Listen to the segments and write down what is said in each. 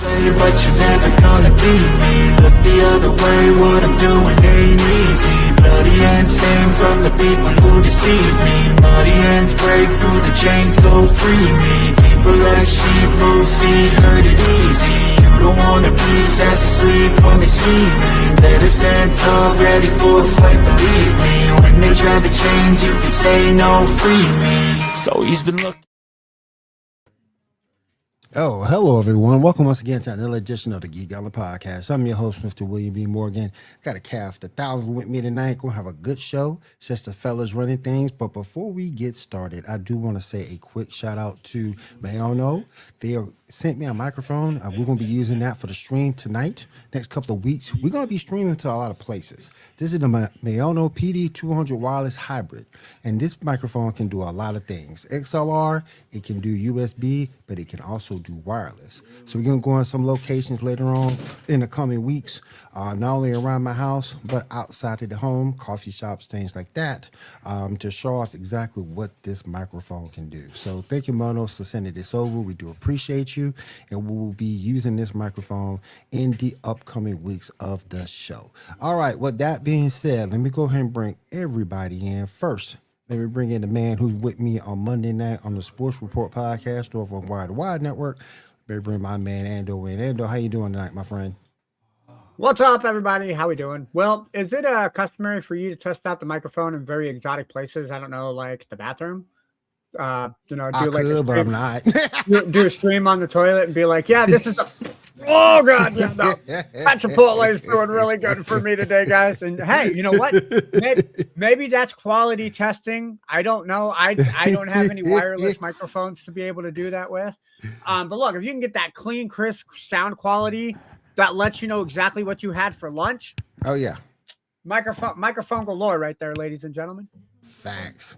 But you're never gonna beat me. Look the other way, what I'm doing ain't easy. Bloody hands stem from the people who deceive me. Muddy hands break through the chains, go free me. People like sheep move feet, hurt it easy. You don't wanna be fast asleep when they see me. Better stand tall, ready for a fight, believe me. When they try the chains, you can say no, free me. So he's been looking. Oh, hello, everyone. Welcome once again to another edition of the Geek Gauntlet Podcast. I'm your host, Mr. William B. Morgan. Got a cast 1,000 with me tonight. We'll have a good show. It's just the fellas running things. But before we get started, I do want to say a quick shout out to Mayono. They sent me a microphone. We're going to be using that for the stream tonight. Next couple of weeks, we're going to be streaming to a lot of places. This is the Mayono PD200 wireless hybrid. And this microphone can do a lot of things. XLR, it can do USB, but it can also do wireless. So we're going to go on some locations later on in the coming weeks, not only around my house, but outside of the home, coffee shops, things like that, to show off exactly what this microphone can do. So thank you, Monos, for sending this over. We do appreciate you, and we will be using this microphone in the upcoming weeks of the show. All right, with that being said, let me go ahead and bring everybody in first. Let me bring in the man who's with me on Monday night on the Sports Report podcast over on Wire to Wide Network. Let me bring my man Ando in. Ando, how you doing tonight, my friend? What's up, everybody? How we doing? Well, is it customary for you to test out the microphone in very exotic places? I don't know, like the bathroom. Do I like could, but I'm not. do a stream on the toilet and be like, yeah, this is oh god, yeah, no. That Chipotle is doing really good for me today, guys. And hey, you know what? Maybe that's quality testing. I don't know. I don't have any wireless microphones to be able to do that with. But look, if you can get that clean, crisp sound quality that lets you know exactly what you had for lunch. Oh yeah. Microphone galore right there, ladies and gentlemen. Facts.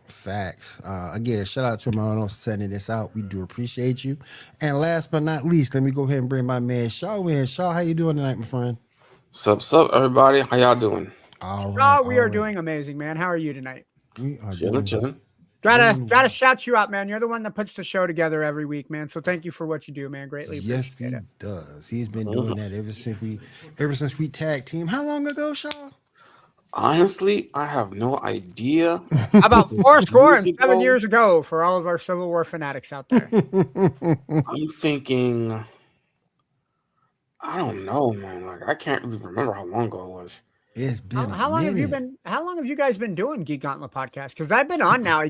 Again, shout out to Mono sending this out. We do appreciate you. And last but not least, let me go ahead and bring my man Shaw in. Shaw, how you doing tonight, my friend? Sup, everybody? How y'all doing? All right. We are doing amazing, man. How are you tonight? We are chilling. Gotta shout you out, man. You're the one that puts the show together every week, man. So thank you for what you do, man. Greatly appreciate it. Yes, he does. He's been doing that ever since we tag team. How long ago, Shaw? Honestly, I have no idea. About 7 years ago for all of our Civil War fanatics out there. I'm thinking, I don't know, man. Like I can't really remember how long ago it was. It's been how long have you guys been doing Geek Gauntlet Podcast? Because I've been on now.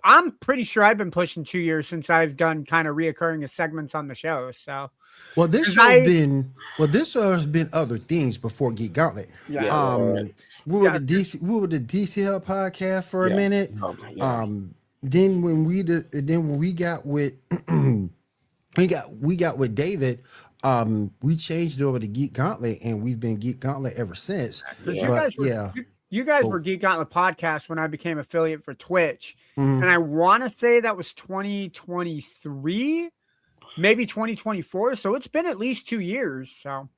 I'm pretty sure I've been pushing 2 years since I've done kind of reoccurring segments on the show. So this has been other things before Geek Gauntlet. Yeah. We were the DC Hub podcast for a minute. Then when we got with we got with David, we changed it over to Geek Gauntlet, and we've been Geek Gauntlet ever since. You guys were Geek Gauntlet Podcast when I became affiliate for Twitch, and I want to say that was 2023, maybe 2024. So it's been at least 2 years. So.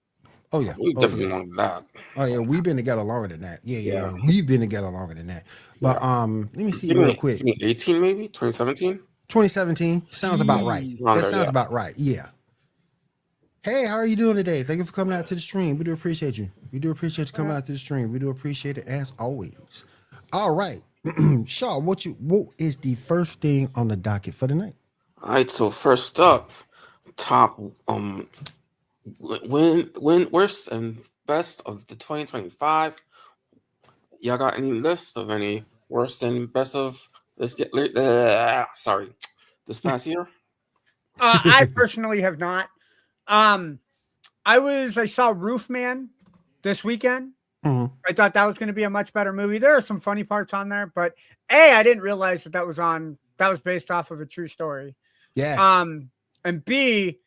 Oh yeah, we definitely want that. Oh yeah, we've been together longer than that. Yeah, we've been together longer than that. But let me see real quick. 2018 maybe 2017. 2017 sounds about right. That sounds about right. Yeah. Hey, how are you doing today? Thank you for coming out to the stream. We do appreciate you. We do appreciate you coming out to the stream. We do appreciate it as always. All right, Shaw, what is the first thing on the docket for tonight? All right, so first up, top worst and best of the 2025. Y'all got any list of any worst and best of this past year? I personally have not. I saw Roofman this weekend. Mm-hmm. I thought that was going to be a much better movie. There are some funny parts on there, but I didn't realize that was based off of a true story. Yes. And B,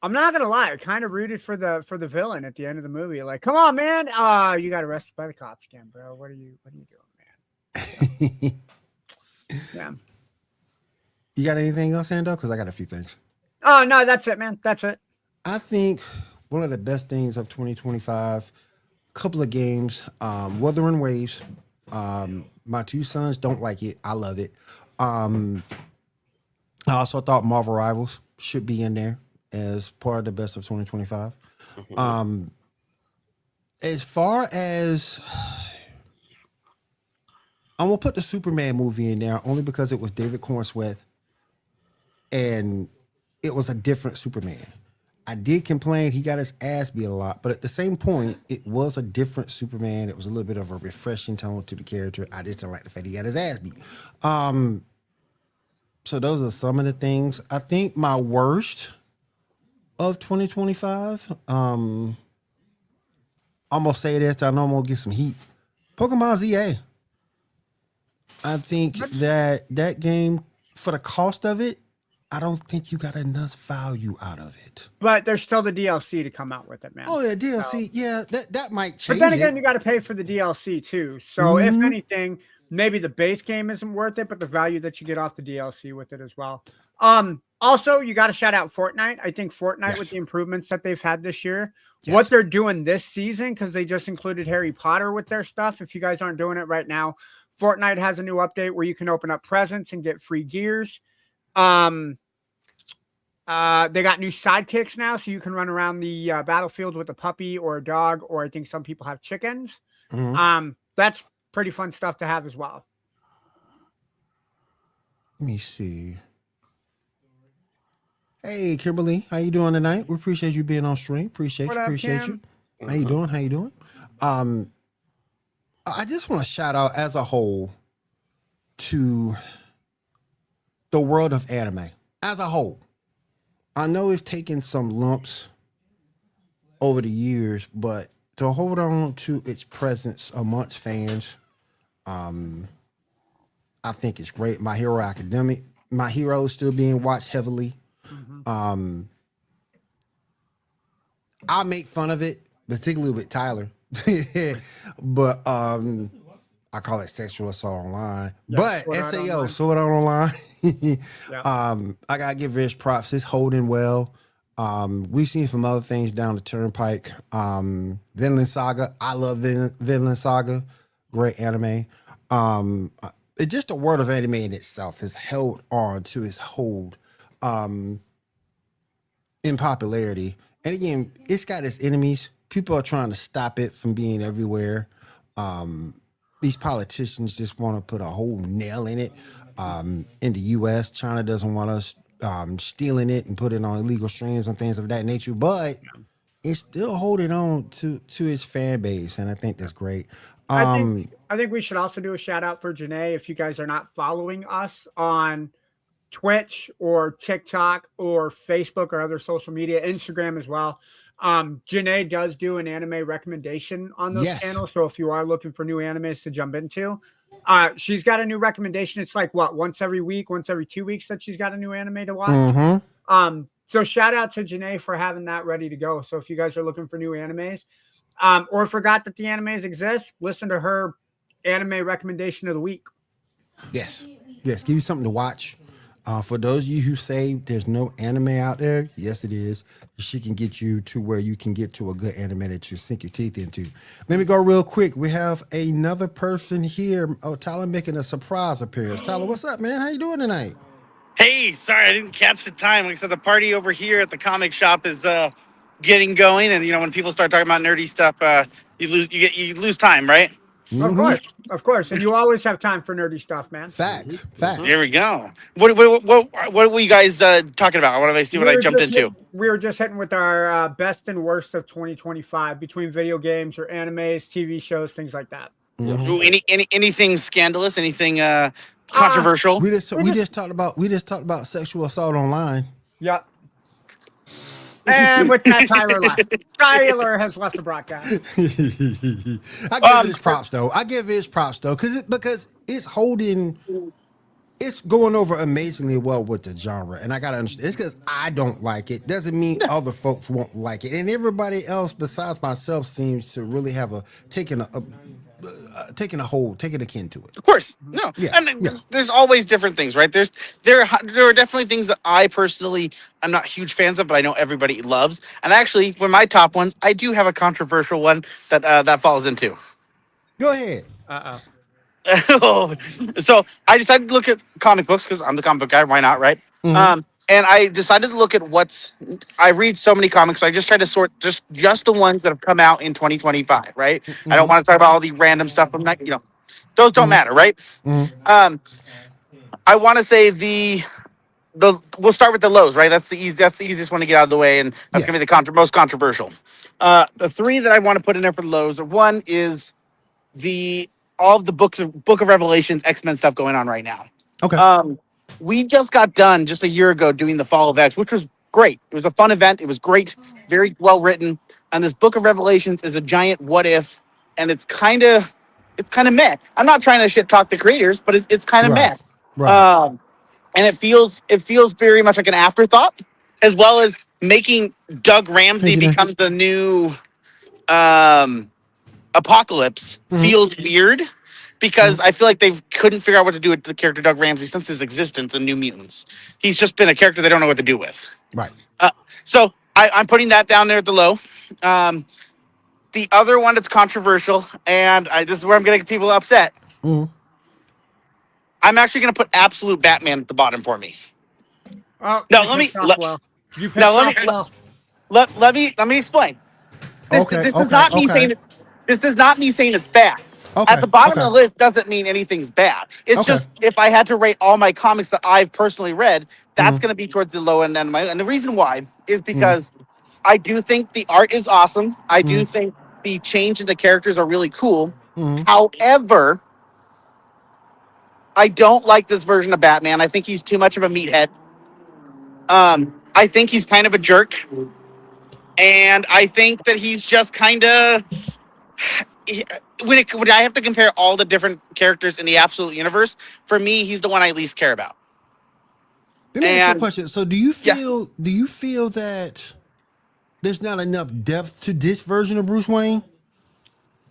I'm not gonna lie, I kind of rooted for the villain at the end of the movie. Like, come on, man! You got arrested by the cops again, bro. What are you doing, man? Yeah. You got anything else, Ando? Because I got a few things. Oh no, that's it, man. That's it. I think one of the best things of 2025, a couple of games, Wuthering Waves. My two sons don't like it. I love it. I also thought Marvel Rivals should be in there. as part of the best of 2025. Mhm. As far as I'm gonna put the Superman movie in there only because it was David Cornsweth and it was a different Superman. I did complain he got his ass beat a lot, but at the same point, it was a different Superman. It was a little bit of a refreshing tone to the character. I just didn't like the fact he got his ass beat. So those are some of the things. I think my worst of 2025. I'm gonna say this. I know I'm gonna get some heat. Pokemon ZA. I think that game, for the cost of it, I don't think you got enough value out of it. But there's still the DLC to come out with it, man. Oh yeah, DLC. Yeah, that might change. But then again, it. you got to pay for the DLC too. So if Mhm. anything, maybe the base game isn't worth it, but the value that you get off the DLC with it as well. Also, you got to shout out Fortnite. I think Fortnite Yes. with the improvements that they've had this year, Yes. what they're doing this season, because they just included Harry Potter with their stuff. If you guys aren't doing it right now, Fortnite has a new update where you can open up presents and get free gears. They got new sidekicks now, so you can run around the battlefield with a puppy or a dog, or I think some people have chickens. That's pretty fun stuff to have as well. Let me see. Hey, Kimberly, how you doing tonight? We appreciate you being on stream. Appreciate What you. up, Appreciate Kim? you. How you doing? How you doing? I just want to shout out as a whole to the world of anime as a whole. I know it's taken some lumps over the years, but to hold on to its presence amongst fans, I think it's great. My Hero Academic, My Hero is still being watched heavily. I make fun of it, particularly with Tyler, but I call it sexual assault online. Yeah, but Sword Art SAO, Online. Sword Art Online. Yeah. I gotta give Rich props. It's holding well. We've seen some other things down the turnpike. Vinland Saga. I love Vinland Saga. Great anime. It just the world of anime in itself has held on to its hold in popularity. And again, it's got its enemies. People are trying to stop it from being everywhere. These politicians just want to put a whole nail in it. In the U.S., China doesn't want us stealing it and put it on illegal streams and things of that nature. But it's still holding on to its fan base, and I think that's great. I think we should also do a shout out for Janae. If you guys are not following us on Twitch or TikTok or Facebook or other social media, Instagram as well. Janae does do an anime recommendation on those Yes. channels. So if you are looking for new animes to jump into, she's got a new recommendation. It's like what, once every week, once every 2 weeks that she's got a new anime to watch. Mhm. So shout out to Janae for having that ready to go. So if you guys are looking for new animes, or forgot that the animes exist, listen to her anime recommendation of the week. Yes. Give you something to watch. For those of you who say there's no anime out there, yes, it is. She can get you to where you can get to a good anime that you sink your teeth into. Let me go real quick. We have another person here. Oh, Tyler making a surprise appearance. Tyler, what's up, man? How you doing tonight? Hey, sorry, I didn't catch the time. Like I said, the party over here at the comic shop is getting going, and when people start talking about nerdy stuff, you lose time, right? Of course. And you always have time for nerdy stuff, man. Facts. There we go. What were you guys talking about? I want to see what I jumped into. We were just hitting with our best and worst of 2025 between video games or animes, TV shows, things like that. Ooh, anything scandalous? Anything controversial? We just talked about sexual assault online. Yeah. And with that, Tyler left. Tyler has left the broadcast. I give it his props though. Because it's holding. It's going over amazingly well with the genre, and I gotta understand. It's because I don't like it. Doesn't mean other folks won't like it, and everybody else besides myself seems to really have taken a kin to it. Of course, no. Yeah, And yeah. there's always different things, right? There are definitely things that I personally am not huge fans of, but I know everybody loves. And actually, for my top ones, I do have a controversial one that falls into. Go ahead. So I decided to look at comic books because I'm the comic book guy. Why not, right? And I decided to look at I read so many comics, so I just try to sort just the ones that have come out in 2025, right? I don't want to talk about all the random stuff from that, those don't matter, right? Um, I want to say the we'll start with the lows, right? That's the easiest one to get out of the way, and that's gonna be the most controversial. The three that I want to put in there for the lows are one is all of the Book of Revelations X-Men stuff going on right now. Okay. We just got done just a year ago doing the Fall of X, which was great. It was a fun event. It was great, very well written. And this Book of Revelations is a giant what if, and it's kind of meh. I'm not trying to shit talk the creators, but it's kind of meh. Right. And it feels very much like an afterthought, as well as making Doug Ramsey become the new Apocalypse feels weird because I feel like they couldn't figure out what to do with the character Doug Ramsey since his existence in New Mutants. He's just been a character they don't know what to do with. Right. So I'm putting that down there at the low. The other one that's controversial, and this is where I'm going to get people upset. I'm actually going to put Absolute Batman at the bottom for me. Oh, no, let me explain. This is not me saying it's bad. At the bottom of the list doesn't mean anything's bad. It's just if I had to rate all my comics that I've personally read, that's going to be towards the low end. And the reason why is because I do think the art is awesome. I do think the change in the characters are really cool. However, I don't like this version of Batman. I think he's too much of a meathead. I think he's kind of a jerk. And I think that he's just kind of... When I have to compare all the different characters in the Absolute Universe, for me, he's the one I least care about. Let me ask you a question. So do you feel that there's not enough depth to this version of Bruce Wayne?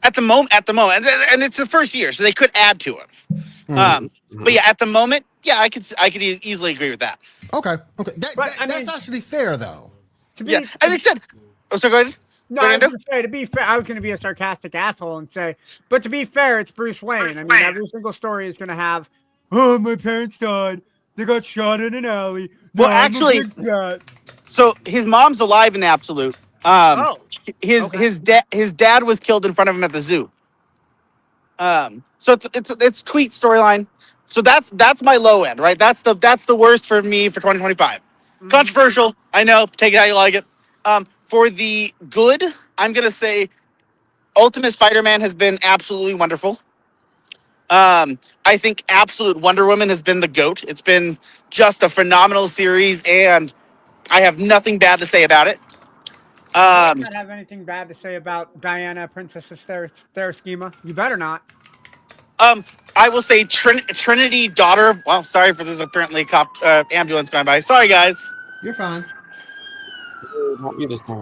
At the moment, and it's the first year, so they could add to it. But yeah, at the moment, I could easily agree with that. Okay. That's actually fair, though. As I said, so go ahead. No, I was going to say, to be fair, I was going to be a sarcastic asshole and say, but to be fair, it's Bruce Wayne. I mean, every single story is going to have, oh, my parents died. They got shot in an alley. Well, actually, so his mom's alive in the Absolute. His dad was killed in front of him at the zoo. So it's tweet storyline. So that's my low end, right? That's the worst for me for 2025. Controversial, I know. Take it how you like it. For the good, I'm gonna say Ultimate Spider-Man has been absolutely wonderful. I think Absolute Wonder Woman has been the GOAT. It's been just a phenomenal series, and I have nothing bad to say about it. I don't have anything bad to say about Diana, Princess Schema. You better not. I will say Trinity, daughter. Well, sorry for this. Apparently, ambulance going by. Sorry, guys. You're fine. Not me this time.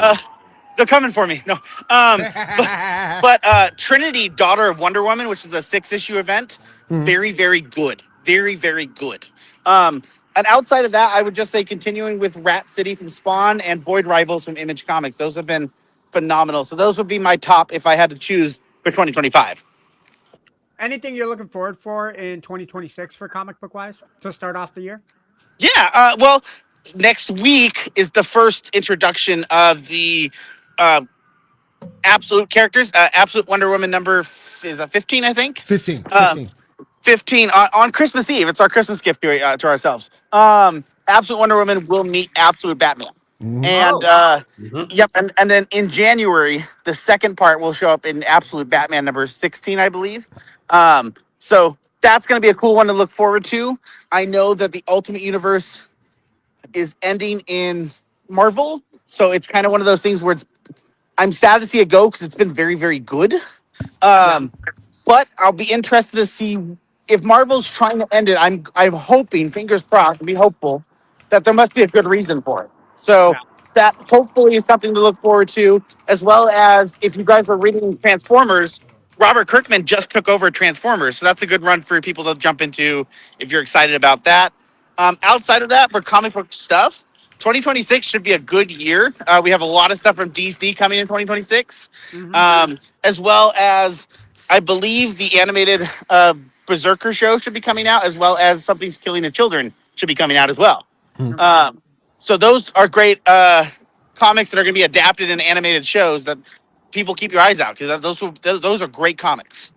They're coming for me. No. But Trinity, daughter of Wonder Woman, which is a 6-issue event, very, very good. Very, very good. And outside of that, I would just say continuing with Rat City from Spawn and Void Rivals from Image Comics. Those have been phenomenal. So those would be my top if I had to choose for 2025. Anything you're looking forward for in 2026 for comic book wise to start off the year? Yeah. Well, next week is the first introduction of the Absolute characters. Absolute Wonder Woman number is 15, I think. 15. 15 on Christmas Eve. It's our Christmas gift to ourselves. Absolute Wonder Woman will meet Absolute Batman. And yep, and then in January, the second part will show up in Absolute Batman number 16, I believe. So that's going to be a cool one to look forward to. I know that the Ultimate Universe is ending in Marvel, so it's kind of one of those things where I'm sad to see it go because it's been very, very good. But I'll be interested to see if Marvel's trying to end it. I'm hoping, fingers crossed, be hopeful that there must be a good reason for it. So that hopefully is something to look forward to, as well as if you guys are reading Transformers, Robert Kirkman just took over Transformers, so that's a good run for people to jump into if you're excited about that. Outside of that, for comic book stuff, 2026 should be a good year. We have a lot of stuff from DC coming in 2026, as well as I believe the animated Berserker show should be coming out, as well as Something's Killing the Children should be coming out as well. So those are great comics that are going to be adapted in animated shows that people keep your eyes out, because those are great comics.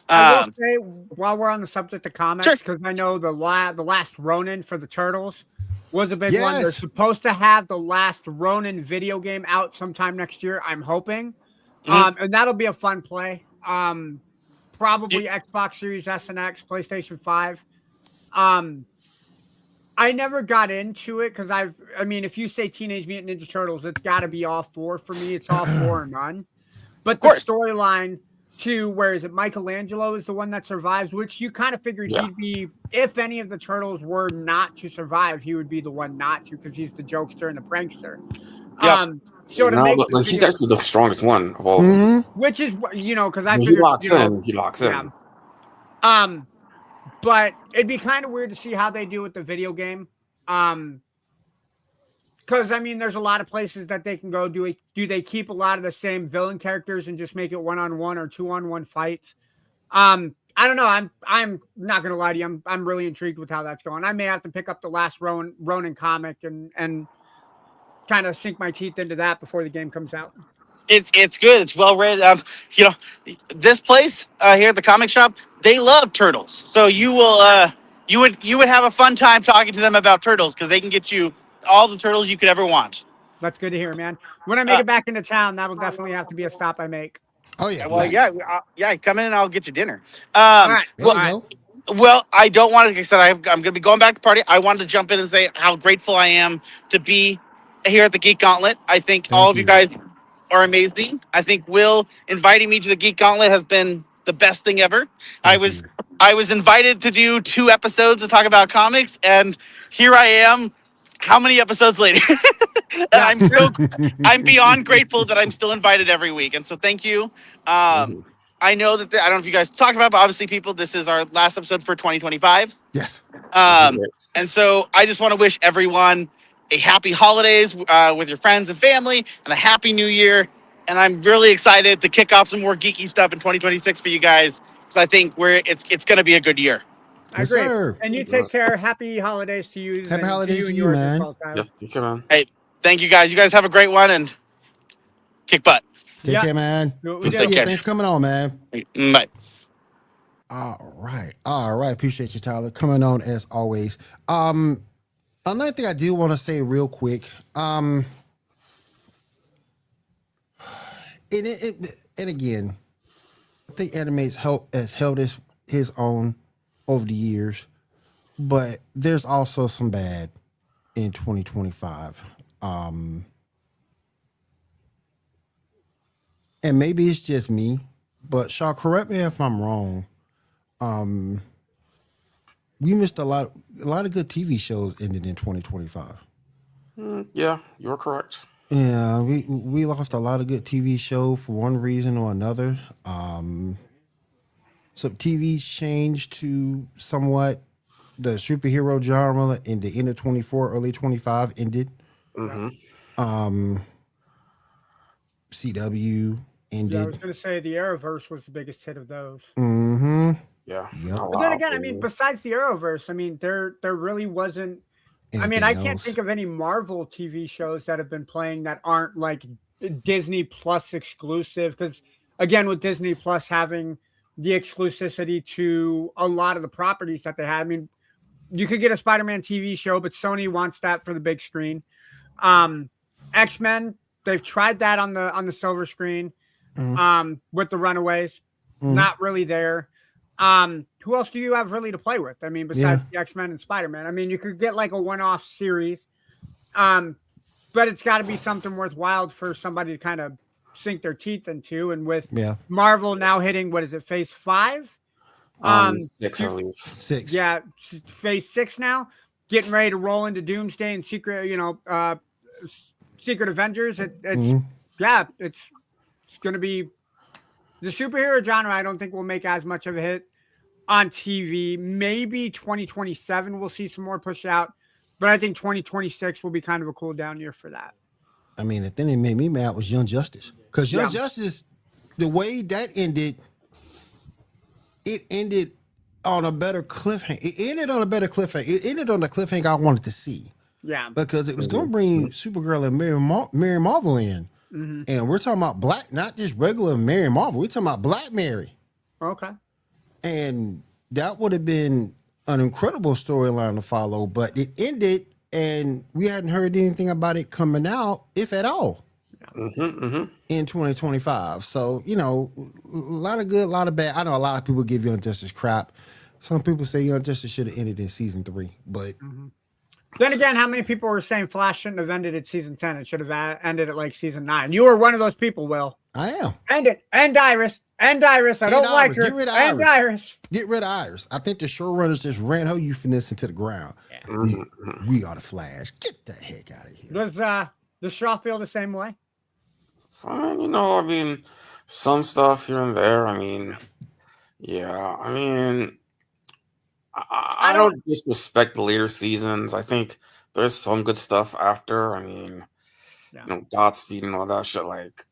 I will say, while we're on the subject of comics, Sure. because I know the last Ronin for the Turtles was a big one. They're Yes. supposed to have the last Ronin video game out sometime next year, I'm hoping. And that'll be a fun play. Probably Xbox Series S and X, PlayStation 5. I never got into it because I mean, if you say Teenage Mutant Ninja Turtles, it's got to be all 4 for me. It's all 4 or none. But the storyline to where is it Michelangelo is the one that survives, which you kind of figured he'd be, if any of the turtles were not to survive, he would be the one not to, because he's the jokester and the prankster. So to make he's actually the strongest one of all of them. which is, because I When figured, he locks in. But it'd be kind of weird to see how they do with the video game. Because, I mean, there's a lot of places that they can go. Do they keep a lot of the same villain characters and just make it 1-on-1 or 2-on-1 fights? I don't know. I'm not going to lie to you. I'm really intrigued with how that's going. I may have to pick up the last Ronin comic and kind of sink my teeth into that before the game comes out. It's good. It's well read. This place here at the comic shop, they love turtles. So you will you would have a fun time talking to them about turtles, because they can get you all the turtles you could ever want. That's good to hear, man. When I make it back into town, that'll definitely have to be a stop I make. Oh yeah. Well, yeah. Come in and I'll get you dinner. All right. Well, I don't want to. Like I said, I'm going to be going back to the party. I wanted to jump in and say how grateful I am to be here at the Geek Gauntlet. I think all of you guys are amazing. I think Will inviting me to the Geek Gauntlet has been the best thing ever. I was invited to do 2 episodes to talk about comics, and here I am. How many episodes later? And I'm beyond grateful that I'm still invited every week. And so thank you. I know that I don't know if you guys talked about it, but obviously, people, this is our last episode for 2025. Yes. And so I just want to wish everyone a happy holidays with your friends and family, and a happy new year. And I'm really excited to kick off some more geeky stuff in 2026 for you guys, because I think it's going to be a good year. I agree. Sir. And you take care. Happy holidays to you. Happy holidays to you, man. You can, man. Hey, thank you guys. You guys have a great one, and kick butt. Take care, man. Thanks for coming on, man. Bye. All right. Appreciate you, Tyler, coming on as always. Another thing I do want to say real quick. And again, I think Animate's has held his own over the years, but there's also some bad in 2025. And maybe it's just me, but Shaw, correct me if I'm wrong. We missed a lot of good TV shows ended in 2025. Yeah, you're correct. Yeah, we lost a lot of good TV shows for one reason or another. So TV's changed to somewhat the superhero genre in the end of 24, early 25 ended. CW ended. Yeah, I was going to say the Arrowverse was the biggest hit of those. Mm-hmm. Yeah. Yep. But then again, I mean, besides the Arrowverse, I mean, there really wasn't. Anything I can't else? think of any Marvel TV shows that have been playing that aren't like Disney Plus exclusive. Because again, with Disney Plus having the exclusivity to a lot of the properties that they had, I mean, you could get a Spider-Man TV show, but Sony wants that for the big screen. X-Men, they've tried that on the silver screen with the Runaways. Not really there. Who else do you have really to play with? I mean, besides the X-Men and Spider-Man. I mean, you could get like a one-off series, but it's got to be something worthwhile for somebody to kind of sink their teeth into. And with Marvel now hitting, what is it, phase 5? 6, I believe. 6. Yeah, phase 6 now. Getting ready to roll into Doomsday and Secret Avengers. It's going to be the superhero genre. I don't think will make as much of a hit on TV. Maybe 2027 we'll see some more push out, but I think 2026 will be kind of a cool down year for that. I mean, the thing that made me mad was Young Justice, because Young Justice, the way that ended, it ended on a better cliffhanger. It ended on a better cliffhanger. It ended on the cliffhanger I wanted to see. Yeah. Because it was going to bring Supergirl and Mary Marvel in. Mm-hmm. And we're talking about black, not just regular Mary Marvel. We're talking about Black Mary. Okay. And that would have been an incredible storyline to follow, but it ended and we hadn't heard anything about it coming out, if at all, in 2025. So, you know, a lot of good, a lot of bad. I know a lot of people give Young Justice crap. Some people say Young Justice should have ended in season 3, but... Then again, how many people were saying Flash shouldn't have ended at season 10? It should have ended at like season 9. You were one of those people, Will. I am. End it. End Iris. End Iris. I don't like her. Get rid of End Iris. Get rid of Iris. I think the showrunners just ran her euphemism into the ground. Yeah. We are the Flash. Get the heck out of here. Does Shaw feel the same way? I mean, you know, I mean, some stuff here and there. I mean, yeah. I mean, I don't disrespect the later seasons. I think there's some good stuff after. I mean, you know, Godspeed and all that shit. Like,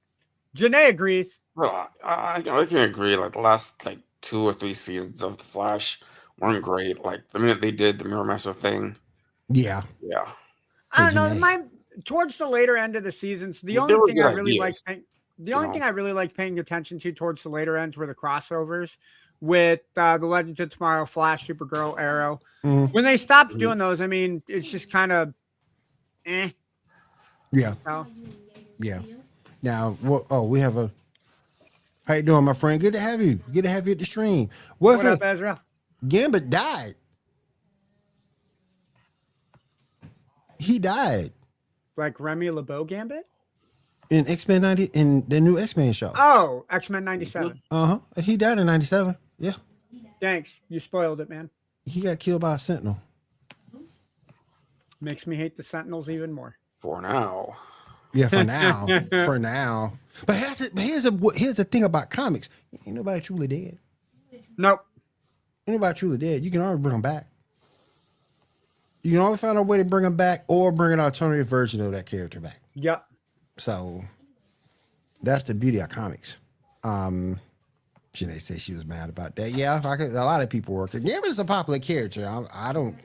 Janae agrees. Well, I can agree. Like the last 2 or 3 seasons of The Flash weren't great. Like the minute they did the Mirror Master thing. Yeah. I don't know. Towards the later end of the seasons, the only thing I really liked paying attention to towards the later ends were the crossovers with the Legends of Tomorrow, Flash, Supergirl, Arrow. When they stopped doing those, I mean, it's just kind of eh. Yeah. So. Yeah. Now, we have a... How you doing, my friend? Good to have you. Good to have you at the stream. What up, Ezra? Gambit died. He died. Like Remy LeBeau Gambit? In X-Men 90, in the new X-Men show. Oh, X-Men 97. He died in 97. Yeah. Thanks. You spoiled it, man. He got killed by a Sentinel. Makes me hate the Sentinels even more. For now. Yeah, for now. For now. But here's the thing about comics. Ain't nobody truly dead. Nope. Ain't nobody truly dead. You can always bring them back. You can always find a way to bring them back or bring an alternative version of that character back. Yep. So that's the beauty of comics. Janae said she was mad about that. Yeah, a lot of people work. Gambit's a popular character. I don't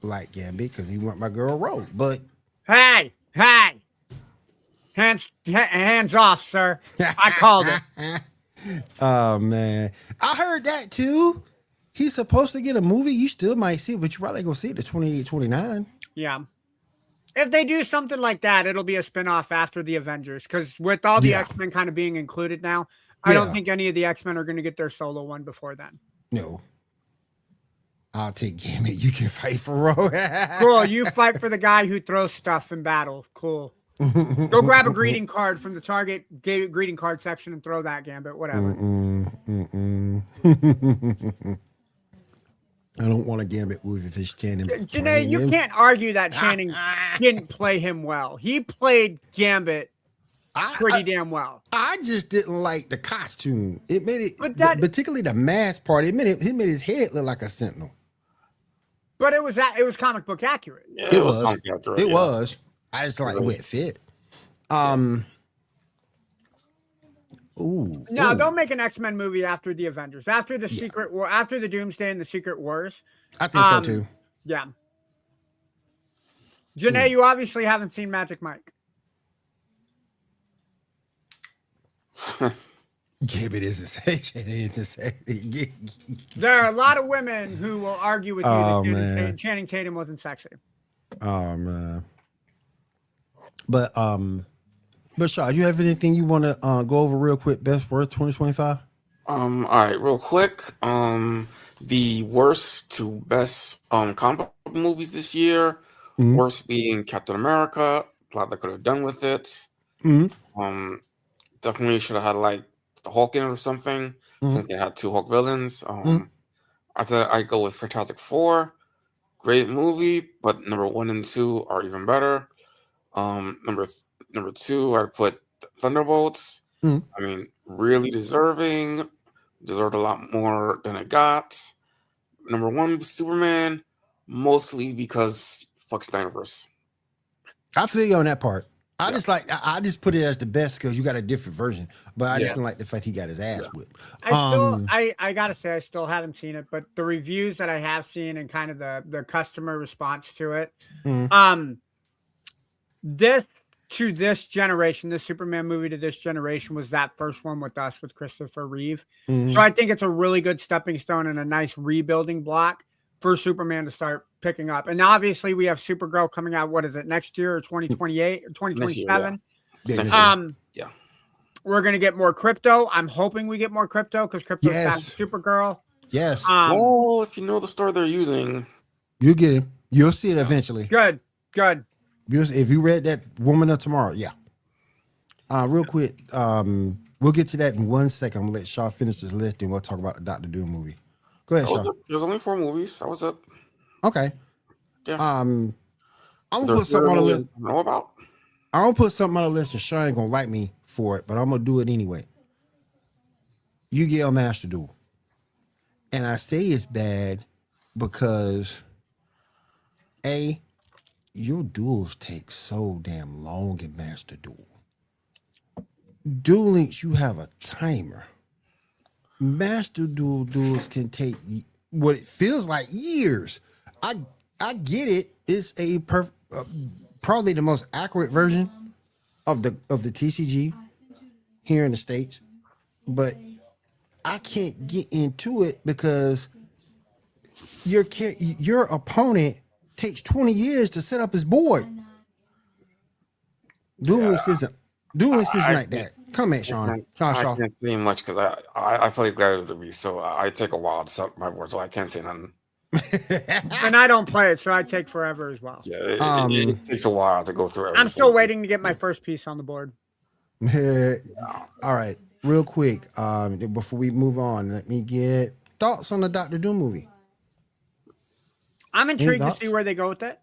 like Gambit because he went my girl Rogue. But hey, hands off, sir. I called it. Oh man, I heard that too. He's supposed to get a movie. You still might see it, but you probably gonna see it at 28, 29. Yeah. If they do something like that, it'll be a spinoff after the Avengers. Because with all the X-Men kind of being included now, I don't think any of the X-Men are going to get their solo one before then. No. I'll take Gambit. You can fight for Rogue. Cool. You fight for the guy who throws stuff in battle. Cool. Go grab a greeting card from the Target greeting card section and throw that, Gambit. Whatever. I don't want a Gambit movie if it's Channing. Janae, you can't argue that Channing didn't play him well. He played Gambit pretty damn well. I just didn't like the costume. It made it, particularly the mask part. It made his head look like a Sentinel. But it was comic book accurate. Yeah, it was comic accurate. It was. I just like the way it fit. No, don't make an X-Men movie after the Avengers, after the Secret War, after the Doomsday and the Secret Wars. I think so too. Yeah. Janae, you obviously haven't seen Magic Mike. Gambit isn't. There are a lot of women who will argue with you that Channing Tatum wasn't sexy. Oh man. But Shaw, do you have anything you want to go over real quick? Best worth 2025. All right, real quick. The worst to best comic book movies this year. Worst being Captain America. Glad they could have done with it. Definitely should have had like the Hulk in it or something, since they had 2 Hulk villains. After that, I go with Fantastic Four. Great movie, but number 1 and 2 are even better. Number 2, I'd put Thunderbolts. I mean, really deserved a lot more than it got. Number 1, Superman, mostly because fuck Snyderverse. I feel you on that part. I just put it as the best because you got a different version, but I just didn't like the fact he got his ass whipped. I gotta say I still haven't seen it, but the reviews that I have seen and kind of the customer response to it, this generation, this Superman movie to this generation was that first one with us with Christopher Reeve. So I think it's a really good stepping stone and a nice rebuilding block for Superman to start picking up. And obviously we have Supergirl coming out, what is it, next year or 2028 or 2027? Yeah. We're gonna get more Crypto. I'm hoping we get more Crypto because Crypto's back to Supergirl. Yes. Well, if you know the story they're using, you get it. You'll see it eventually. Good. If you read that Woman of Tomorrow, real quick, we'll get to that in 1 second. I'm gonna let Shaw finish his list, and we'll talk about the Dr. Doom movie. Go ahead, Shaw. There's only 4 movies. That was it. Okay. Yeah. I'm gonna put something on the list. Know about? I'm gonna put something on the list, and Shaw ain't gonna like me for it, but I'm gonna do it anyway. Yu-Gi-Oh! Master Duel, and I say it's bad because your duels take so damn long in Master Duel. Duel Links, you have a timer. Master duels can take what it feels like years. I get it. It's a probably the most accurate version of the TCG here in the States, but I can't get into it because your opponent takes 20 years to set up his board. Duel Links isn't like that. Come at Sean. I can't say much because I play Gladiator to be, so I take a while to set up my board, so I can't say nothing. And I don't play it, so I take forever as well. Yeah, it takes a while to go through everything. I'm still waiting to get my first piece on the board. All right, real quick, before we move on, let me get thoughts on the Dr. Doom movie. I'm intrigued to see where they go with it.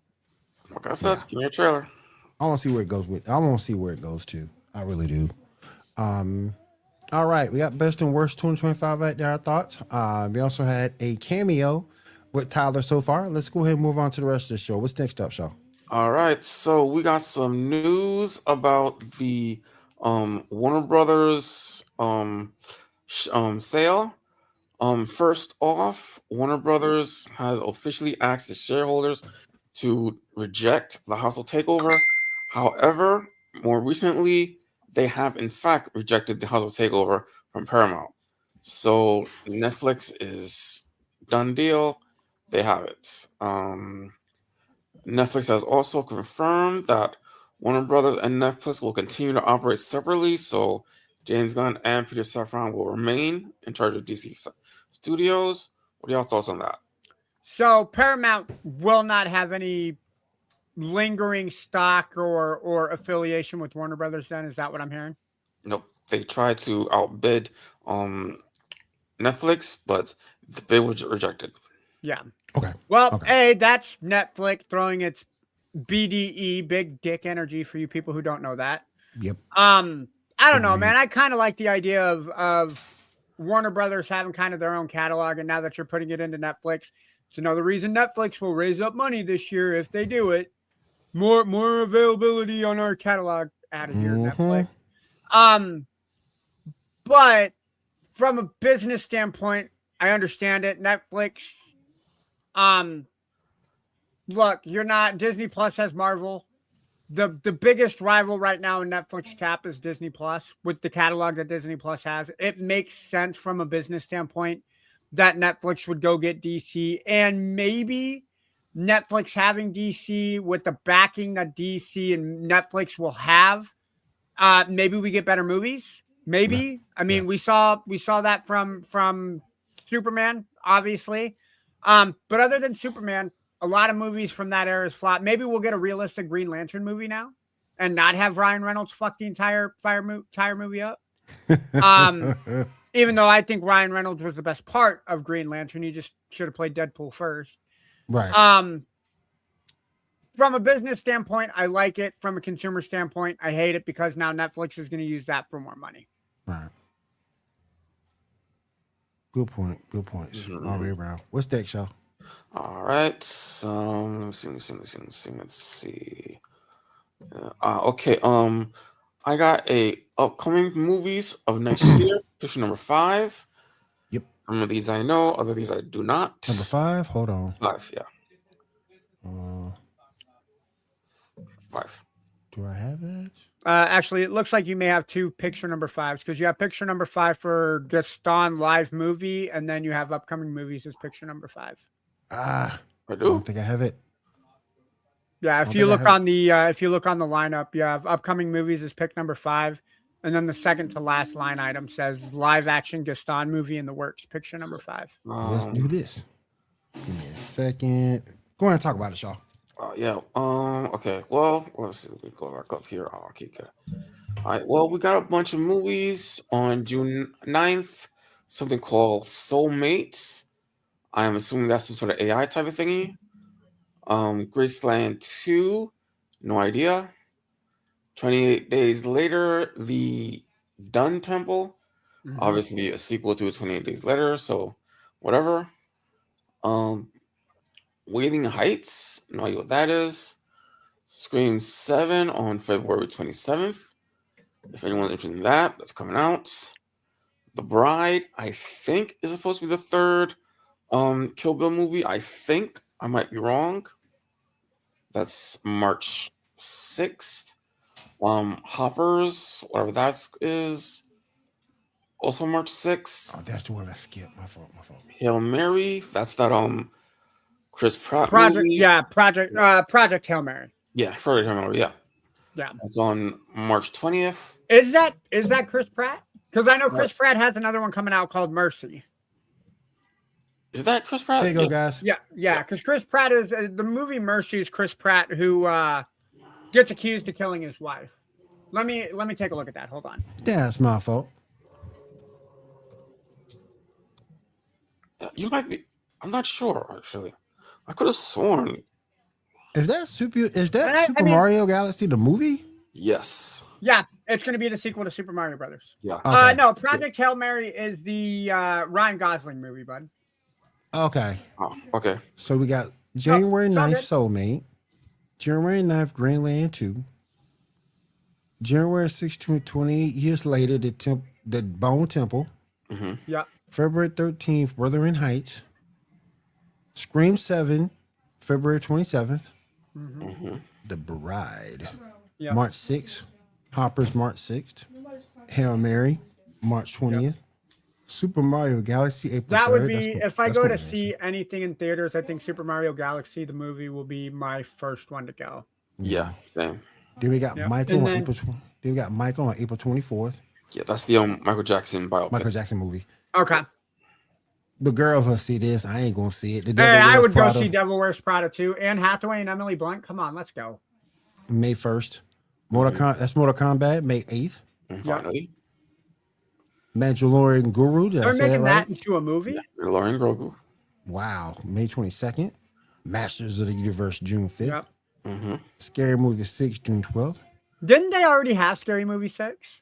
Like I said, give me a trailer. I want to see where it goes I want to see where it goes to. I really do. All right, we got best and worst 2025 right there. Our thoughts. We also had a cameo with Tyler so far. Let's go ahead and move on to the rest of the show. What's next up, Shaw? All right, so we got some news about the Warner Brothers sale. First off, Warner Brothers has officially asked the shareholders to reject the hostile takeover. However, more recently, they have in fact rejected the hostile takeover from Paramount. So Netflix is done deal. They have it. Netflix has also confirmed that Warner Brothers and Netflix will continue to operate separately. So James Gunn and Peter Safran will remain in charge of DC Studios. What are y'all thoughts on that? So Paramount will not have any lingering stock or affiliation with Warner Brothers then? Is that what I'm hearing? Nope. They tried to outbid Netflix, but the bid was rejected. Yeah. Okay. Well, that's Netflix throwing its BDE, big dick energy, for you people who don't know that. Yep. I don't know, man. I kind of like the idea of Warner Brothers having kind of their own catalog, and now that you're putting it into Netflix, it's another reason Netflix will raise up money this year if they do it. More availability on our catalog added here, Netflix. But from a business standpoint, I understand it. Netflix, look, you're not, Disney Plus has Marvel. The biggest rival right now in Netflix cap is Disney Plus. With the catalog that Disney Plus has, it makes sense from a business standpoint that Netflix would go get DC, and maybe Netflix having DC with the backing that DC and Netflix will have, maybe we get better movies. Maybe. Yeah. I mean, we saw that from Superman, obviously. But other than Superman, a lot of movies from that era is flop. Maybe we'll get a realistic Green Lantern movie now and not have Ryan Reynolds fuck the entire movie up. Even though I think Ryan Reynolds was the best part of Green Lantern, he just should have played Deadpool first. Right. From a business standpoint, I like it. From a consumer standpoint, I hate it because now Netflix is going to use that for more money. Right. Good point. Good points. All the way around. What's next, show? All right. Let's see. Okay. I got a upcoming movies of next year. Picture number 5. Yep. Some of these I know, other these I do not. Number 5. Hold on. 5, yeah. Uh, 5. do I have that? Actually, it looks like you may have 2 picture number 5s because you have picture number 5 for Gaston live movie, and then you have upcoming movies as picture number 5. I I don't do. think I have it. Yeah, if you look on the lineup, you have upcoming movies as pick number 5, and then the second to last line item says live action Gaston movie in the works, picture number 5. Let's do this. Give me a second. Go ahead and talk about it, Shaw. Yeah. Okay. Well, let's see. Let me go back up here. Okay. Good. All right. Well, we got a bunch of movies on June 9th. Something called Soulmates. I'm assuming that's some sort of AI type of thingy. Graceland 2. No idea. 28 Days Later, The Dun Temple. Obviously, a sequel to 28 Days Later. So, whatever. Waiting Heights, no idea what that is. Scream 7 on February 27th. If anyone's interested in that, that's coming out. The Bride, I think, is supposed to be the third Kill Bill movie. I think. I might be wrong. That's March 6th. Hoppers, whatever that is, also March 6th. Oh, that's the one I skipped. My fault. Hail Mary, that's that Chris Pratt Project, movie. yeah, Project Hail Mary. Yeah, Project Hail Mary, yeah. Yeah. It's on March 20th. Is that Chris Pratt? Because I know Chris Pratt has another one coming out called Mercy. Is that Chris Pratt? There you go, guys. Yeah, because Chris Pratt is the movie Mercy is Chris Pratt who gets accused of killing his wife. Let me take a look at that. Hold on. Yeah, it's my fault. You might be. I'm not sure, actually. I could have sworn. Is that Super Mario Galaxy the movie? Yes. Yeah, it's going to be the sequel to Super Mario Brothers. Yeah. Okay. No, Project Hail Mary is the Ryan Gosling movie, bud. Okay. Oh, okay. So we got January it's all 9th, good. Soulmate. January 9th, Greenland 2. January 16th, 28 years later, the Bone Temple. Mm-hmm. Yeah. February 13th, Wuthering Heights. Scream 7, February 27th. Mm-hmm. The Bride. Yep. March 6th. Hoppers, March 6th. Hail Mary, March 20th. Yep. Super Mario Galaxy, April 3rd. That would be, That's if I that's go gonna to be see anything in theaters, I think Super Mario Galaxy, the movie, will be my first one to go. Yeah, same. Then we got Yep. Michael And on then- April. Then we got Michael on April 24th. Yeah, that's the Michael Jackson biopic. Michael Jackson movie. Okay. The girls will see this. I ain't gonna see it. The Hey, Devil I Wears would Prada, go see Devil Wears Prada too. Anne Hathaway and Emily Blunt. Come on, let's go. May 1st. That's Mortal Kombat. May 8th. And finally, Mandalorian Guru. Did I They're say that making right? that into a movie. Lauren Grogu. Wow. May 22nd. Masters of the Universe, June 5th. Yep. Mm-hmm. Scary Movie 6, June 12th. Didn't they already have Scary Movie 6?